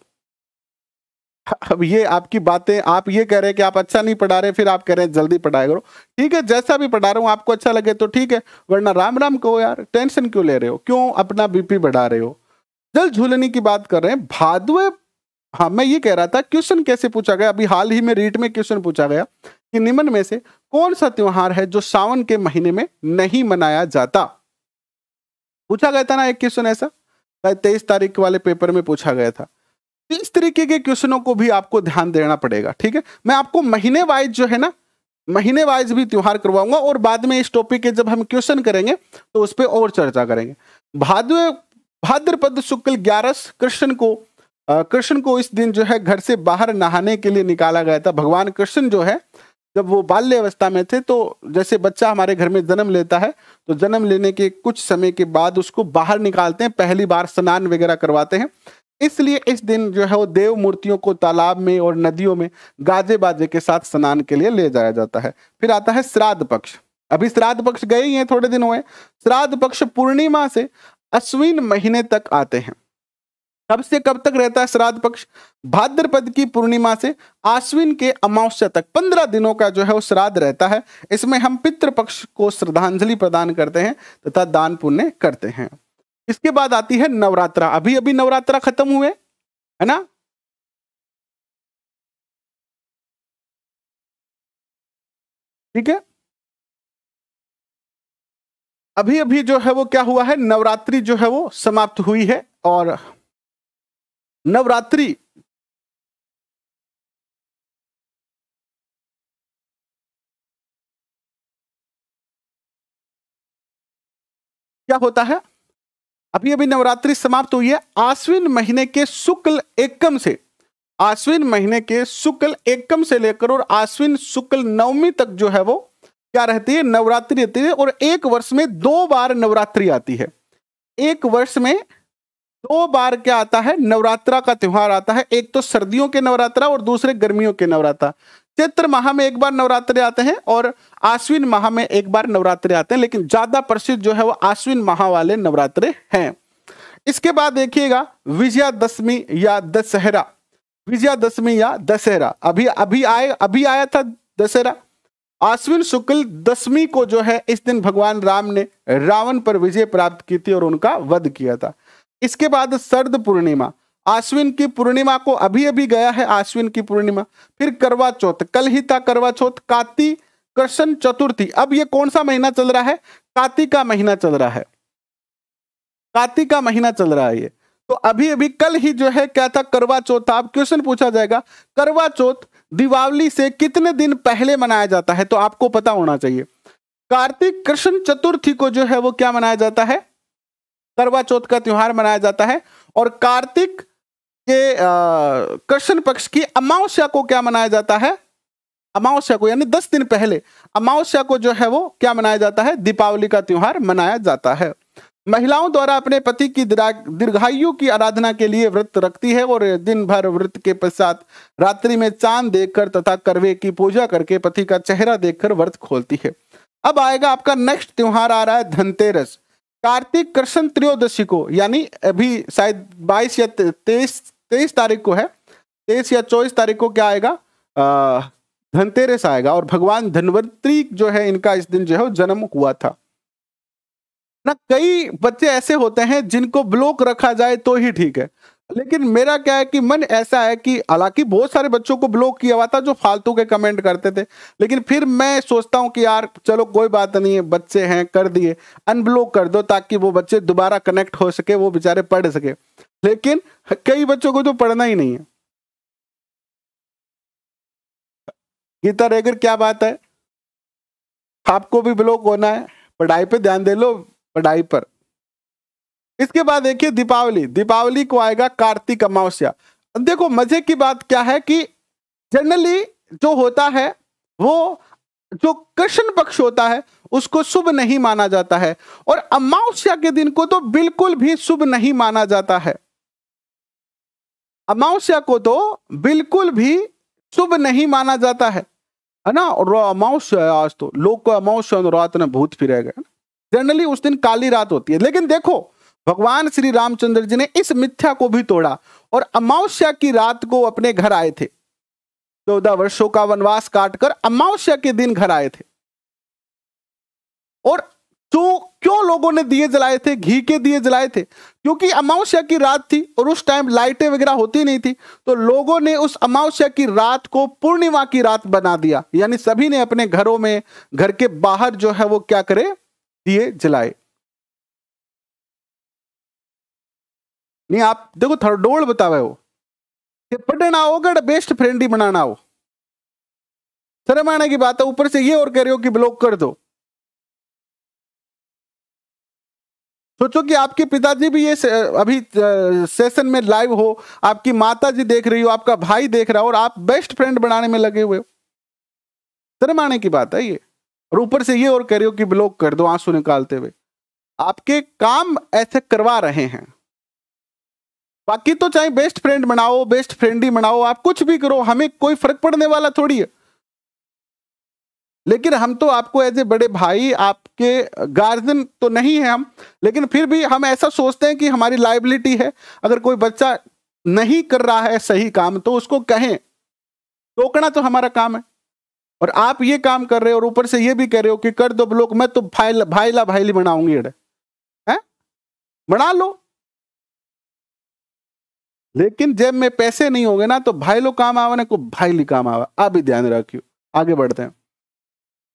अब ये आपकी बातें, आप ये कह रहे हैं कि आप अच्छा नहीं पढ़ा रहे, फिर आप कह रहे हैं जल्दी पढ़ाया करो। ठीक है, जैसा भी पढ़ा रहा हूँ आपको अच्छा लगे तो ठीक है, वरना राम राम कहो यार। टेंशन क्यों ले रहे हो, क्यों अपना बीपी बढ़ा रहे हो? जल झूलने की बात कर रहे हैं, भादवे। हाँ मैं ये कह रहा था क्वेश्चन कैसे पूछा गया, अभी हाल ही में रीट में क्वेश्चन पूछा गया कि निम्न में से कौन सा त्योहार है जो सावन के महीने में नहीं मनाया जाता। पूछा गया था ना एक क्वेश्चन ऐसा, 23 तारीख वाले पेपर में पूछा गया था। इस तरीके के क्वेश्चनों को भी आपको ध्यान देना पड़ेगा। ठीक है, मैं आपको महीने वाइज जो है ना, महीने वाइज भी त्योहार करवाऊंगा और बाद में इस टॉपिक के जब हम क्वेश्चन करेंगे तो उस पर और चर्चा करेंगे। भाद्रपद शुक्ल 11 कृष्ण को इस दिन जो है घर से बाहर नहाने के लिए निकाला गया था। भगवान कृष्ण जो है जब वो बाल्य अवस्था में थे, तो जैसे बच्चा हमारे घर में जन्म लेता है तो जन्म लेने के कुछ समय के बाद उसको बाहर निकालते हैं, पहली बार स्नान वगैरह करवाते हैं। इसलिए इस दिन जो है वो देव मूर्तियों को तालाब में और नदियों में गाजे बाजे के साथ स्नान के लिए ले जाया जाता है। फिर आता है श्राद्ध पक्ष। अभी श्राद्ध पक्ष गए ही हैं, थोड़े दिन हुए। श्राद्ध पक्ष पूर्णिमा से अश्विन महीने तक आते हैं। कब से कब तक रहता है श्राद्ध पक्ष? भाद्रपद की पूर्णिमा से आश्विन के अमावस्या तक 15 दिनों का जो है वो श्राद्ध रहता है। इसमें हम पितृ पक्ष को श्रद्धांजलि प्रदान करते हैं तथा दान पुण्य करते हैं। इसके बाद आती है नवरात्रा। अभी अभी नवरात्रा खत्म हुए है ना। ठीक है, अभी अभी जो है वो क्या हुआ है, नवरात्रि जो है वो समाप्त हुई है। और नवरात्रि क्या होता है, अभी अभी नवरात्रि समाप्त हुई है। आश्विन महीने के शुक्ल एकम से, आश्विन महीने के शुक्ल एकम से लेकर और आश्विन शुक्ल नवमी तक जो है वो क्या रहती है, नवरात्रि रहती है। और एक वर्ष में 2 बार नवरात्रि आती है। एक वर्ष में 2 बार क्या आता है, नवरात्रा का त्योहार आता है। एक तो सर्दियों के नवरात्रा और दूसरे गर्मियों के नवरात्रा। चैत्र माह में एक बार नवरात्रे आते हैं और आश्विन माह में एक बार नवरात्रे आते हैं, लेकिन ज्यादा प्रसिद्ध जो है वो आश्विन माह वाले नवरात्रे हैं। इसके बाद देखिएगा विजयादशमी या दशहरा। विजयादशमी या दशहरा अभी आया था दशहरा। आश्विन शुक्ल दशमी को जो है इस दिन भगवान राम ने रावण पर विजय प्राप्त की थी और उनका वध किया था। इसके बाद शरद पूर्णिमा, आश्विन की पूर्णिमा को अभी अभी गया है आश्विन की पूर्णिमा। फिर करवा चौथ, कल ही था करवा चौथ। कार्तिक कृष्ण चतुर्थी, अब ये कौन सा महीना चल रहा है, कार्तिक का महीना चल रहा है। कार्तिक का महीना चल रहा है ये। तो अभी अभी कल ही जो है क्या था, करवा चौथ। अब क्वेश्चन पूछा जाएगा करवा चौथ दीपावली से कितने दिन पहले मनाया जाता है, तो आपको पता होना चाहिए। कार्तिक कृष्ण चतुर्थी को जो है वो क्या मनाया जाता है, करवा चौथ का त्योहार मनाया जाता है। और कार्तिक के कृष्ण पक्ष की अमावस्या को क्या मनाया जाता है, अमावस्या को यानी 10 दिन पहले अमावस्या को जो है वो क्या मनाया जाता है, दीपावली का त्योहार मनाया जाता है। महिलाओं द्वारा अपने पति की दीर्घायु की आराधना के लिए व्रत रखती है और दिन भर व्रत के पश्चात रात्रि में चांद देखकर तथा करवे की पूजा करके पति का चेहरा देखकर व्रत खोलती है। अब आएगा आपका नेक्स्ट त्योहार आ रहा है धनतेरस। कार्तिक कृष्ण त्रयोदशी को, यानी अभी शायद 22 या 23 तारीख को है, 23 या 24 तारीख को क्या आएगा, धनतेरस आएगा। और भगवान धन्वंतरी जो है इनका इस दिन जो है जन्म हुआ था ना। कई बच्चे ऐसे होते हैं जिनको ब्लॉक रखा जाए तो ही ठीक है, लेकिन मेरा क्या है कि मन ऐसा है कि हालांकि बहुत सारे बच्चों को ब्लॉक किया हुआ था जो फालतू के कमेंट करते थे, लेकिन फिर मैं सोचता हूं कि यार चलो कोई बात नहीं है, बच्चे हैं कर दिए, अनब्लॉक कर दो ताकि वो बच्चे दोबारा कनेक्ट हो सके, वो बेचारे पढ़ सके। लेकिन कई बच्चों को तो पढ़ना ही नहीं है। गीता रेगर क्या बात है, आपको भी ब्लॉक होना है, पढ़ाई पे ध्यान दे लो, पढ़ाई पर। इसके बाद देखिए दीपावली, दीपावली को आएगा कार्तिक अमावस्या। देखो मजे की बात क्या है कि जनरली जो होता है वो जो कृष्ण पक्ष होता है उसको शुभ नहीं माना जाता है, और अमावस्या के दिन को तो बिल्कुल भी शुभ नहीं माना जाता है। अमावस्या को तो बिल्कुल भी शुभ नहीं माना जाता है ना। और अमावस्या है आज, तो लोग को अमावस्या रात में भूत फिरेगा। जनरली उस दिन काली रात होती है, लेकिन देखो भगवान श्री रामचंद्र जी ने इस मिथ्या को भी तोड़ा और अमावस्या की रात को अपने घर आए थे। 14 वर्षों का वनवास काटकर अमावस्या के दिन घर आए थे। और तो क्यों लोगों ने दिए जलाए थे, घी के दिए जलाए थे? क्योंकि अमावस्या की रात थी और उस टाइम लाइटें वगैरह होती नहीं थी, तो लोगों ने उस अमावस्या की रात को पूर्णिमा की रात बना दिया। यानी सभी ने अपने घरों में, घर के बाहर जो है वो क्या करे, दिए जलाए। नहीं आप देखो थर्डोल बतावे हो कि पढ़ना होगा बेस्ट फ्रेंड ही बनाना हो, शर्म आने की बात है। ऊपर से ये और कह रहे हो कि ब्लॉक कर दो। सोचो कि आपके पिताजी भी ये अभी सेशन में लाइव हो, आपकी माता जी देख रही हो, आपका भाई देख रहा हो, और आप बेस्ट फ्रेंड बनाने में लगे हुए हो। शर्म आने की बात है ये। और ऊपर से ये और कह रहे हो कि ब्लॉक कर दो आंसू निकालते हुए। आपके काम ऐसे करवा रहे हैं। बाकी तो चाहे बेस्ट फ्रेंड बनाओ, बेस्ट फ्रेंड ही बनाओ, आप कुछ भी करो, हमें कोई फर्क पड़ने वाला थोड़ी है। लेकिन हम तो आपको एज ए बड़े भाई, आपके गार्जियन तो नहीं है हम, लेकिन फिर भी हम ऐसा सोचते हैं कि हमारी लायबिलिटी है। अगर कोई बच्चा नहीं कर रहा है सही काम तो उसको कहें, टोकना तो हमारा काम है। और आप ये काम कर रहे हो और ऊपर से ये भी कह रहे हो कि कर दो ब्लॉक, मैं तो भाईली बनाऊंगी। है बना लो, लेकिन जेब में पैसे नहीं होंगे ना तो भाई लोग काम आवा ना को भाईली काम आवा। आप भी ध्यान रखियो। आगे बढ़ते हैं।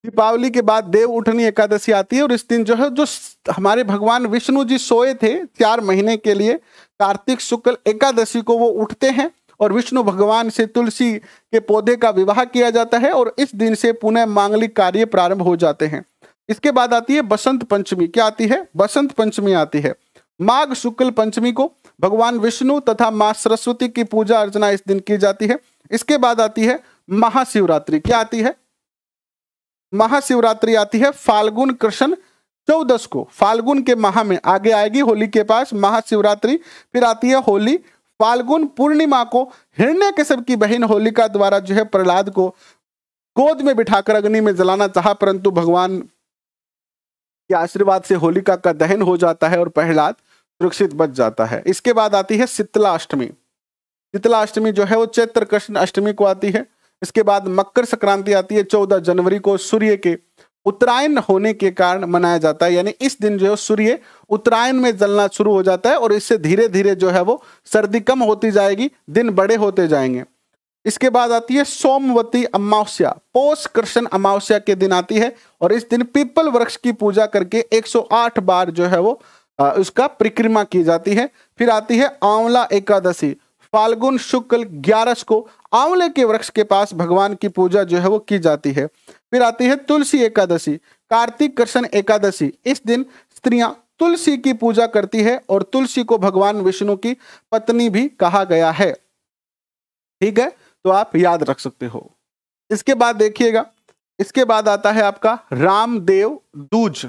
दीपावली के बाद देव उठनी एकादशी आती है और इस दिन जो है, जो हमारे भगवान विष्णु जी सोए थे 4 महीने के लिए, कार्तिक शुक्ल एकादशी को वो उठते हैं और विष्णु भगवान से तुलसी के पौधे का विवाह किया जाता है और इस दिन से पुनः मांगलिक कार्य प्रारंभ हो जाते हैं। इसके बाद आती है बसंत पंचमी। क्या आती है? बसंत पंचमी आती है। माघ शुक्ल पंचमी को भगवान विष्णु तथा मां सरस्वती की पूजा अर्चना इस दिन की जाती है। इसके बाद आती है महाशिवरात्रि। क्या आती है? महाशिवरात्रि आती है फाल्गुन कृष्ण 14 को। फाल्गुन के माह में आगे आएगी होली के पास महाशिवरात्रि। फिर आती है होली। फाल्गुन पूर्णिमा को हिरण्यकश्यप की बहन होलिका द्वारा जो है प्रहलाद को गोद में बिठाकर अग्नि में जलाना चाहा, परंतु भगवान के आशीर्वाद से होलिका का दहन हो जाता है और प्रहलाद सुरक्षित बच जाता है। इसके बाद आती है शीतला अष्टमी। शीतला अष्टमी जो है वो चैत्र कृष्ण अष्टमी को आती है। इसके बाद मकर संक्रांति आती है 14 जनवरी को। सूर्य के उत्तरायण होने के कारण मनाया जाता है, यानी इस दिन जो है सूर्य उत्तरायण में जलना शुरू हो जाता है और इससे धीरे धीरे जो है वो सर्दी कम होती जाएगी, दिन बड़े होते जाएंगे। इसके बाद आती है सोमवती अमावस्या। पौष कृष्ण अमावस्या के दिन आती है और इस दिन पीपल वृक्ष की पूजा करके 108 बार जो है वो उसका परिक्रमा की जाती है। फिर आती है आंवला एकादशी। फाल्गुन शुक्ल 11 को आंवले के वृक्ष के पास भगवान की पूजा जो है वो की जाती है। फिर आती है तुलसी एकादशी, कार्तिक कृष्ण एकादशी। इस दिन स्त्रियां तुलसी की पूजा करती है और तुलसी को भगवान विष्णु की पत्नी भी कहा गया है। ठीक है, तो आप याद रख सकते हो। इसके बाद देखिएगा, इसके बाद आता है आपका रामदेव दूज।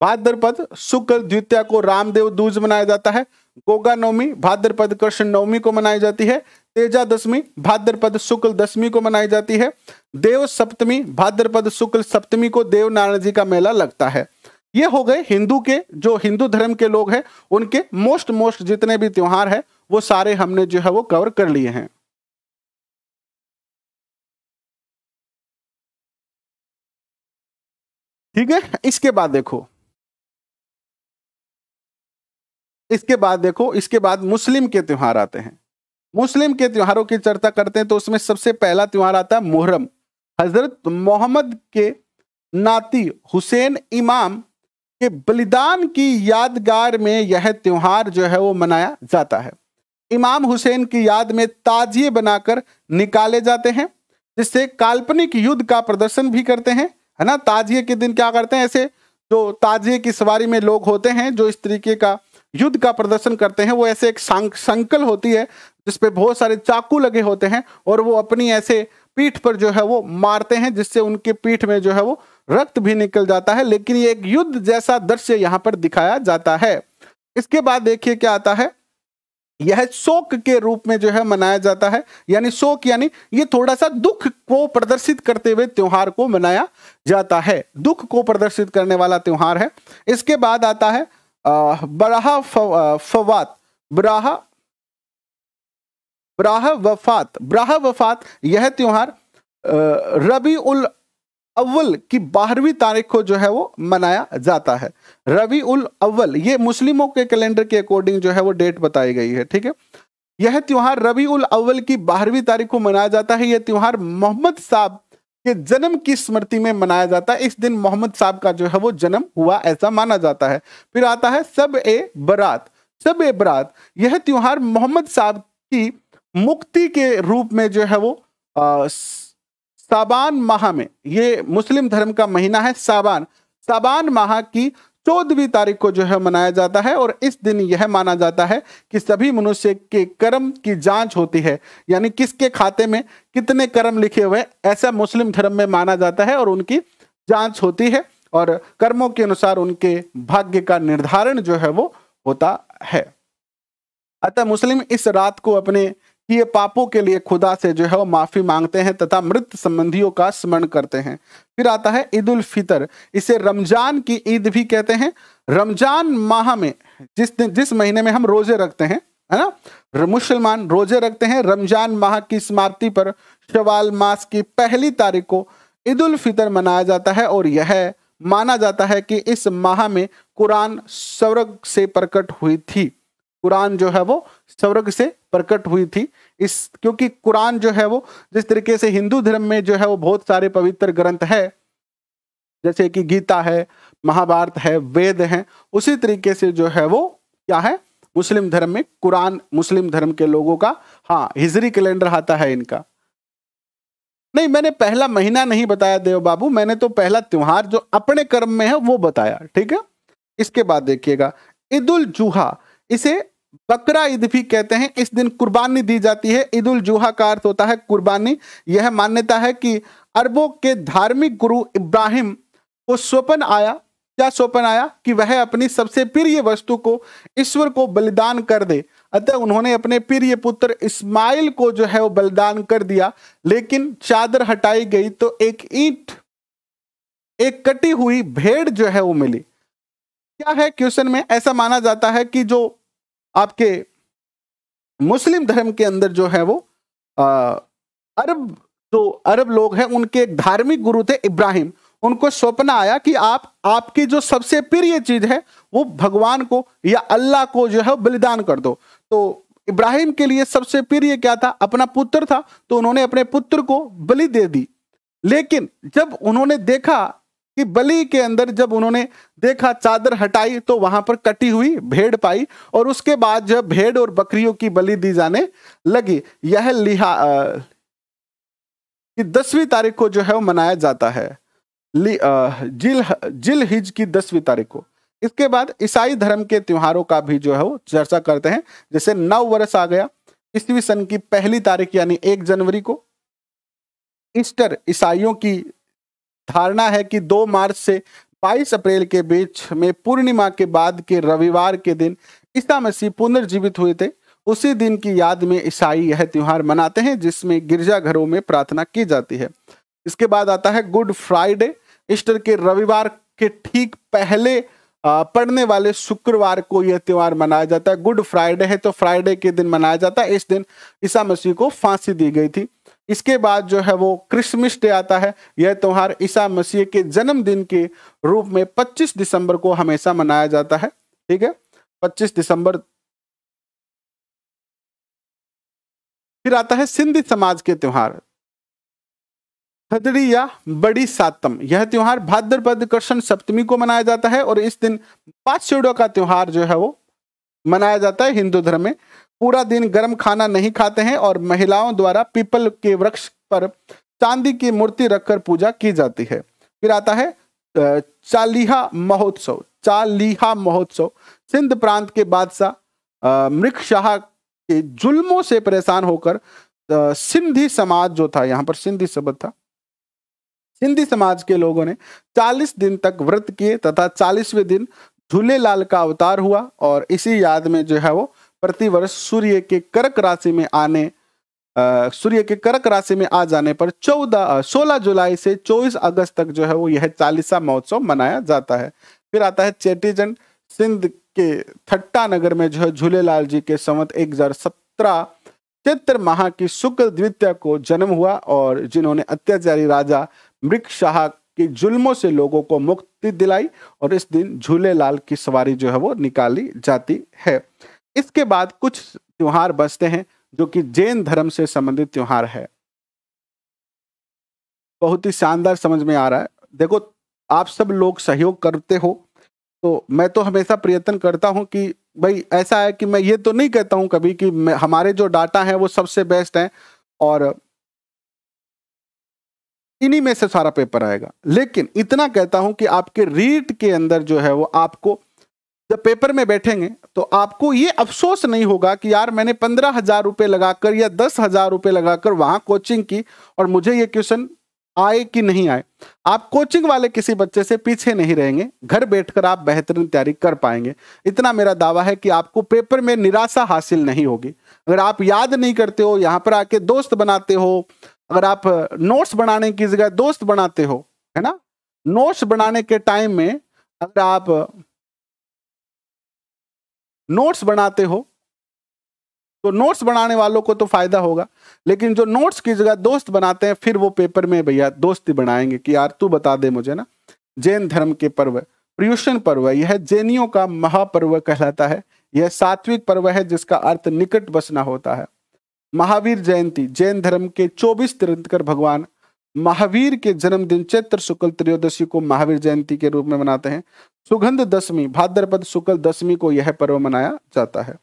भाद्रपद शुक्ल द्वितीया को रामदेव दूज मनाया जाता है। गोगा नवमी भाद्रपद कृष्ण नवमी को मनाई जाती है। तेजा दशमी भाद्रपद शुक्ल दशमी को मनाई जाती है। देव सप्तमी भाद्रपद शुक्ल सप्तमी को देव नारायण जी का मेला लगता है। ये हो गए हिंदू के, जो हिंदू धर्म के लोग हैं उनके मोस्ट जितने भी त्योहार है वो सारे हमने जो है वो कवर कर लिए हैं। ठीक है, इसके बाद देखो, इसके बाद मुस्लिम के त्योहार आते हैं। मुस्लिम के त्योहारों की चर्चा करते हैं तो उसमें सबसे पहला त्योहार आता है मुहर्रम। हजरत मोहम्मद के नाती हुसैन इमाम के बलिदान की यादगार में यह त्योहार जो है वो मनाया जाता है। इमाम हुसैन की याद में ताजिए बनाकर निकाले जाते हैं, जिससे काल्पनिक युद्ध का प्रदर्शन भी करते हैं, है ना। ताजिए के दिन क्या करते हैं, ऐसे जो ताजिए की सवारी में लोग होते हैं जो इस तरीके का युद्ध का प्रदर्शन करते हैं, वो ऐसे एक संकल होती है जिसपे बहुत सारे चाकू लगे होते हैं और वो अपनी ऐसे पीठ पर जो है वो मारते हैं, जिससे उनके पीठ में जो है वो रक्त भी निकल जाता है। लेकिन ये एक युद्ध जैसा दृश्य यहाँ पर दिखाया जाता है। इसके बाद देखिए क्या आता है, यह शोक के रूप में जो है मनाया जाता है, यानी शोक यानी ये थोड़ा सा दुख को प्रदर्शित करते हुए त्योहार को मनाया जाता है, दुख को प्रदर्शित करने वाला त्योहार है। इसके बाद आता है बराह फवात, ब्राह वफात। यह त्योहार रबी उल अव्वल की 12वीं तारीख को जो है वो मनाया जाता है। रबी उल अव्वल, ये मुस्लिमों के कैलेंडर के अकॉर्डिंग जो है वो डेट बताई गई है, ठीक है। यह त्योहार रबी उल अव्वल की 12वीं तारीख को मनाया जाता है। यह त्योहार मोहम्मद साहब के जन्म की स्मृति में मनाया जाता है। इस दिन मोहम्मद साहब का जो है वो जन्म हुआ ऐसा माना जाता है। फिर आता है सब ए बरात। सब ए बरात, यह त्योहार मोहम्मद साहब की मुक्ति के रूप में जो है वो साबान माह में, ये मुस्लिम धर्म का महीना है साबान माह की 14वीं तारीख को जो है मनाया जाता है। और इस दिन यह माना जाता है कि सभी मनुष्य के कर्म की जांच होती है, यानी किसके खाते में कितने कर्म लिखे हुए ऐसा मुस्लिम धर्म में माना जाता है, और उनकी जांच होती है और कर्मों के अनुसार उनके भाग्य का निर्धारण जो है वो होता है। अतः मुस्लिम इस रात को अपने किए पापों के लिए खुदा से जो है वो माफी मांगते हैं तथा मृत संबंधियों का स्मरण करते हैं। फिर आता है ईद उल फितर, इसे रमजान की ईद भी कहते हैं। रमजान माह में जिस महीने में हम रोजे रखते हैं, है ना, मुसलमान रोजे रखते हैं, रमजान माह की समाप्ति पर शवाल मास की 1 तारीख को ईद उल फितर मनाया जाता है। और यह माना जाता है कि इस माह में कुरान स्वर्ग से प्रकट हुई थी। कुरान जो है वो स्वर्ग से प्रकट हुई थी। क्योंकि कुरान जो है वो जिस तरीके से हिंदू धर्म में जो है वो बहुत सारे पवित्र ग्रंथ है, जैसे कि गीता है, महाभारत है, वेद हैं, उसी तरीके से जो है वो क्या है, मुस्लिम धर्म में कुरान मुस्लिम धर्म के लोगों का, हाँ, हिजरी कैलेंडर आता है इनका। नहीं, मैंने पहला महीना नहीं बताया देव बाबू, मैंने तो पहला त्योहार जो अपने कर्म में है वो बताया, ठीक है। इसके बाद देखिएगा ईद उल जुहा, इसे बकरा ईद भी कहते हैं। इस दिन कुर्बानी दी जाती है। ईद उल जुहा का अर्थ होता है कुर्बानी। यह मान्यता है कि अरबों के धार्मिक गुरु इब्राहिम को स्वप्न आया, क्या स्वप्न आया, कि वह अपनी सबसे प्रिय वस्तु को ईश्वर को बलिदान कर दे। अतः उन्होंने अपने प्रिय पुत्र इस्माइल को जो है वो बलिदान कर दिया। लेकिन चादर हटाई गई तो एक कटी हुई भेड़ जो है वो मिली। क्या है क्वेश्चन में, ऐसा माना जाता है कि जो आपके मुस्लिम धर्म के अंदर जो है वो अरब लोग हैं, उनके एक धार्मिक गुरु थे इब्राहिम। उनको स्वप्न आया कि आपकी जो सबसे प्रिय चीज है वो भगवान को या अल्लाह को जो है बलिदान कर दो। तो इब्राहिम के लिए सबसे प्रिय क्या था, अपना पुत्र था। तो उन्होंने अपने पुत्र को बलि दे दी। लेकिन जब उन्होंने देखा कि बलि के अंदर जब उन्होंने देखा, चादर हटाई तो वहां पर कटी हुई भेड़ पाई। और उसके बाद जब भेड़ और बकरियों की बलि दी जाने लगी, यह 10वीं तारीख को जो है वो मनाया जाता है, जिल हिज की 10वीं तारीख को। इसके बाद ईसाई धर्म के त्योहारों का भी जो है वो चर्चा करते हैं। जैसे नव वर्ष आ गया, ईस्वी सन की 1 तारीख यानी 1 जनवरी को। ईस्टर, ईसाइयों की धारणा है कि 2 मार्च से 22 अप्रैल के बीच में पूर्णिमा के बाद के रविवार के दिन ईसा मसीह पुनर्जीवित हुए थे। उसी दिन की याद में ईसाई यह त्योहार मनाते हैं, जिसमें गिरजाघरों में प्रार्थना की जाती है। इसके बाद आता है गुड फ्राइडे। ईस्टर के रविवार के ठीक पहले पड़ने वाले शुक्रवार को यह त्योहार मनाया जाता है। गुड फ्राइडे है तो फ्राइडे के दिन मनाया जाता है। इस दिन ईसा मसीह को फांसी दी गई थी। इसके बाद जो है वो क्रिसमस डे आता है। यह त्योहार ईसा मसीह के जन्मदिन के रूप में 25 दिसंबर को हमेशा मनाया जाता है, ठीक है, 25 दिसंबर। फिर आता है सिंधी समाज के त्योहार, थदड़ी या बड़ी सातम। यह त्योहार भाद्रपद कृष्ण सप्तमी को मनाया जाता है। और इस दिन पाँचशेड़ों का त्योहार जो है वो मनाया जाता है हिंदू धर्म में। पूरा दिन गर्म खाना नहीं खाते हैं और महिलाओं द्वारा पीपल के वृक्ष पर चांदी की मूर्ति रखकर पूजा की जाती है। फिर आता है चालीहा महोत्सव। चालीहा महोत्सव सिंध प्रांत के बादशाह मृग शाह के जुल्मों से परेशान होकर सिंधी समाज जो था, यहाँ पर सिंधी शब्द था, सिंधी समाज के लोगों ने 40 दिन तक व्रत किए तथा 40वें दिन झूलेलाल का अवतार हुआ और इसी याद में जो है वो प्रतिवर्ष सूर्य के कर्क राशि में आ जाने पर 16 जुलाई से 24 अगस्त तक जो है वो यह 40सा महोत्सव मनाया जाता है। फिर आता है चेटीचंड। सिंध के थट्टा नगर में जो है झूलेलाल जी के संवत 1017 चैत्र माह की शुक्ल द्वितीया को जन्म हुआ और जिन्होंने अत्याचारी राजा मृग शाह के जुल्मों से लोगों को मुक्ति दिलाई और इस दिन झूलेलाल की सवारी जो है वो निकाली जाती है। इसके बाद कुछ त्योहार बचते हैं जो कि जैन धर्म से संबंधित त्योहार है। बहुत ही शानदार समझ में आ रहा है। देखो, आप सब लोग सहयोग करते हो तो मैं तो हमेशा प्रयत्न करता हूं कि भाई ऐसा है कि मैं ये तो नहीं कहता हूं कभी कि हमारे जो डाटा है वो सबसे बेस्ट है और इन्हीं में से सारा पेपर आएगा, लेकिन इतना कहता हूं कि आपके रीड के अंदर जो है वो आपको जब पेपर में बैठेंगे तो आपको ये अफसोस नहीं होगा कि यार मैंने 15,000 रुपए लगाकर या 10,000 रुपए लगाकर वहां कोचिंग की और मुझे ये क्वेश्चन आए कि नहीं आए। आप कोचिंग वाले किसी बच्चे से पीछे नहीं रहेंगे, घर बैठकर आप बेहतरीन तैयारी कर पाएंगे। इतना मेरा दावा है कि आपको पेपर में निराशा हासिल नहीं होगी। अगर आप याद नहीं करते हो, यहाँ पर आके दोस्त बनाते हो, अगर आप नोट्स बनाने की जगह दोस्त बनाते हो, है ना, नोट्स बनाने के टाइम में अगर आप नोट्स बनाते हो तो नोट्स बनाने वालों को तो फायदा होगा, लेकिन जो नोट्स की जगह दोस्त बनाते हैं फिर वो पेपर में भैया दोस्ती बनाएंगे कि यार तू बता दे मुझे ना। जैन धर्म के पर्व पर्युषण पर्व, यह जैनियों का महापर्व कहलाता है। यह सात्विक पर्व है जिसका अर्थ निकट बसना होता है। महावीर जयंती, जैन धर्म के 24 तीर्थंकर भगवान महावीर के जन्मदिन चैत्र शुक्ल त्रयोदशी को महावीर जयंती के रूप में मनाते हैं। सुगंध दशमी, भाद्रपद शुक्ल दशमी को यह पर्व मनाया जाता है।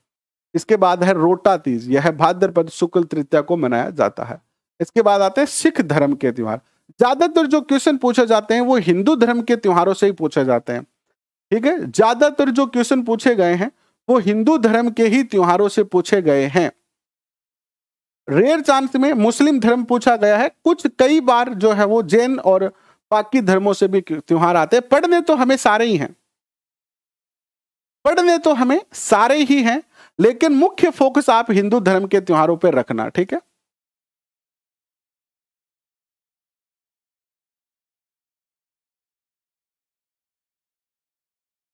इसके बाद है रोटा तीज, यह भाद्रपद शुक्ल तृतीया को मनाया जाता है। इसके बाद आते हैं सिख धर्म के त्योहार। ज्यादातर जो क्वेश्चन पूछे जाते हैं वो हिंदू धर्म के त्योहारों से ही पूछे जाते हैं, ठीक है। ज्यादातर जो क्वेश्चन पूछे गए हैं वो हिंदू धर्म के ही त्योहारों से पूछे गए हैं। रेयर चांस में मुस्लिम धर्म पूछा गया है, कुछ कई बार जो है वो जैन और बाकी धर्मों से भी त्योहार आते हैं। पढ़ने तो हमें सारे ही हैं, पढ़ने तो हमें सारे ही हैं, लेकिन मुख्य फोकस आप हिंदू धर्म के त्योहारों पर रखना, ठीक है।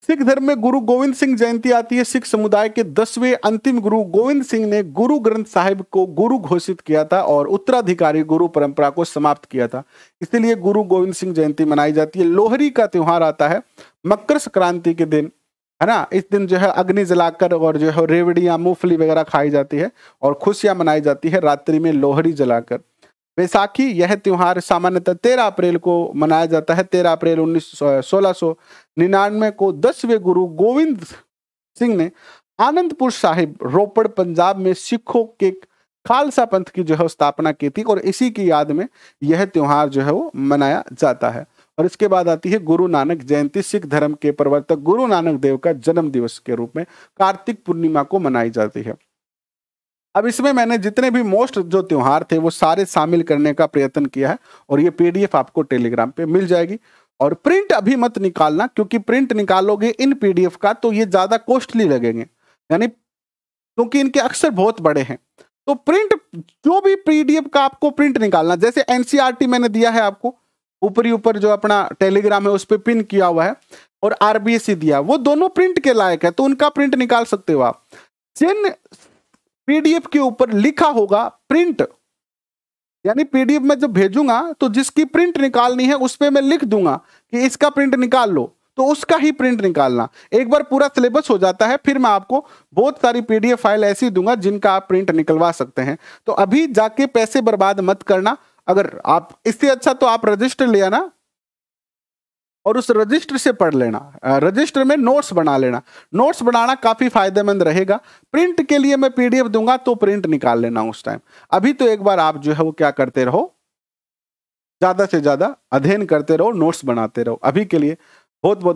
सिख धर्म में गुरु गोविंद सिंह जयंती आती है। सिख समुदाय के 10वें अंतिम गुरु गोविंद सिंह ने गुरु ग्रंथ साहिब को गुरु घोषित किया था और उत्तराधिकारी गुरु परंपरा को समाप्त किया था, इसलिए गुरु गोविंद सिंह जयंती मनाई जाती है। लोहरी का त्योहार आता है मकर संक्रांति के दिन, है ना। इस दिन जो है अग्नि जलाकर और जो है रेवड़ियां मूंगफली वगैरह खाई जाती है और खुशियां मनाई जाती है रात्रि में लोहरी जलाकर। बैसाखी, यह त्योहार सामान्यतः 13 अप्रैल को मनाया जाता है। 13 अप्रैल 1699 को 10वें गुरु गोविंद सिंह ने आनंदपुर साहिब रोपड़ पंजाब में सिखों के खालसा पंथ की जो है स्थापना की थी और इसी की याद में यह त्योहार जो है वो मनाया जाता है। और इसके बाद आती है गुरु नानक जयंती। सिख धर्म के प्रवर्तक गुरु नानक देव का जन्म दिवस के रूप में कार्तिक पूर्णिमा को मनाई जाती है। अब इसमें मैंने जितने भी मोस्ट जो त्योहार थे वो सारे शामिल करने का प्रयत्न किया है और ये पीडीएफ आपको टेलीग्राम पे मिल जाएगी। और प्रिंट अभी मत निकालना, क्योंकि प्रिंट निकालोगे इन पीडीएफ का तो ये ज्यादा कॉस्टली लगेंगे, यानी क्योंकि इनके अक्षर बहुत बड़े हैं। तो प्रिंट, जो भी पीडीएफ का आपको प्रिंट निकालना, जैसे एनसीईआरटी मैंने दिया है आपको ऊपरी ऊपर जो अपना टेलीग्राम है उस पर पिन किया हुआ है, और आरबीएससी दिया, वो दोनों प्रिंट के लायक है तो उनका प्रिंट निकाल सकते हो आप। जिन पीडीएफ के ऊपर लिखा होगा प्रिंट, यानी पीडीएफ में जब भेजूंगा तो जिसकी प्रिंट निकालनी है उस पे मैं लिख दूंगा कि इसका प्रिंट निकाल लो, तो उसका ही प्रिंट निकालना। एक बार पूरा सिलेबस हो जाता है फिर मैं आपको बहुत सारी पीडीएफ फाइल ऐसी दूंगा जिनका आप प्रिंट निकलवा सकते हैं। तो अभी जाके पैसे बर्बाद मत करना। अगर आप, इससे अच्छा तो आप रजिस्टर ले आना और उस रजिस्टर से पढ़ लेना, रजिस्टर में नोट्स बना लेना। नोट्स बनाना काफी फायदेमंद रहेगा। प्रिंट के लिए मैं पीडीएफ दूंगा तो प्रिंट निकाल लेना उस टाइम। अभी तो एक बार आप जो है वो क्या करते रहो, ज्यादा से ज्यादा अध्ययन करते रहो, नोट्स बनाते रहो। अभी के लिए बहुत बहुत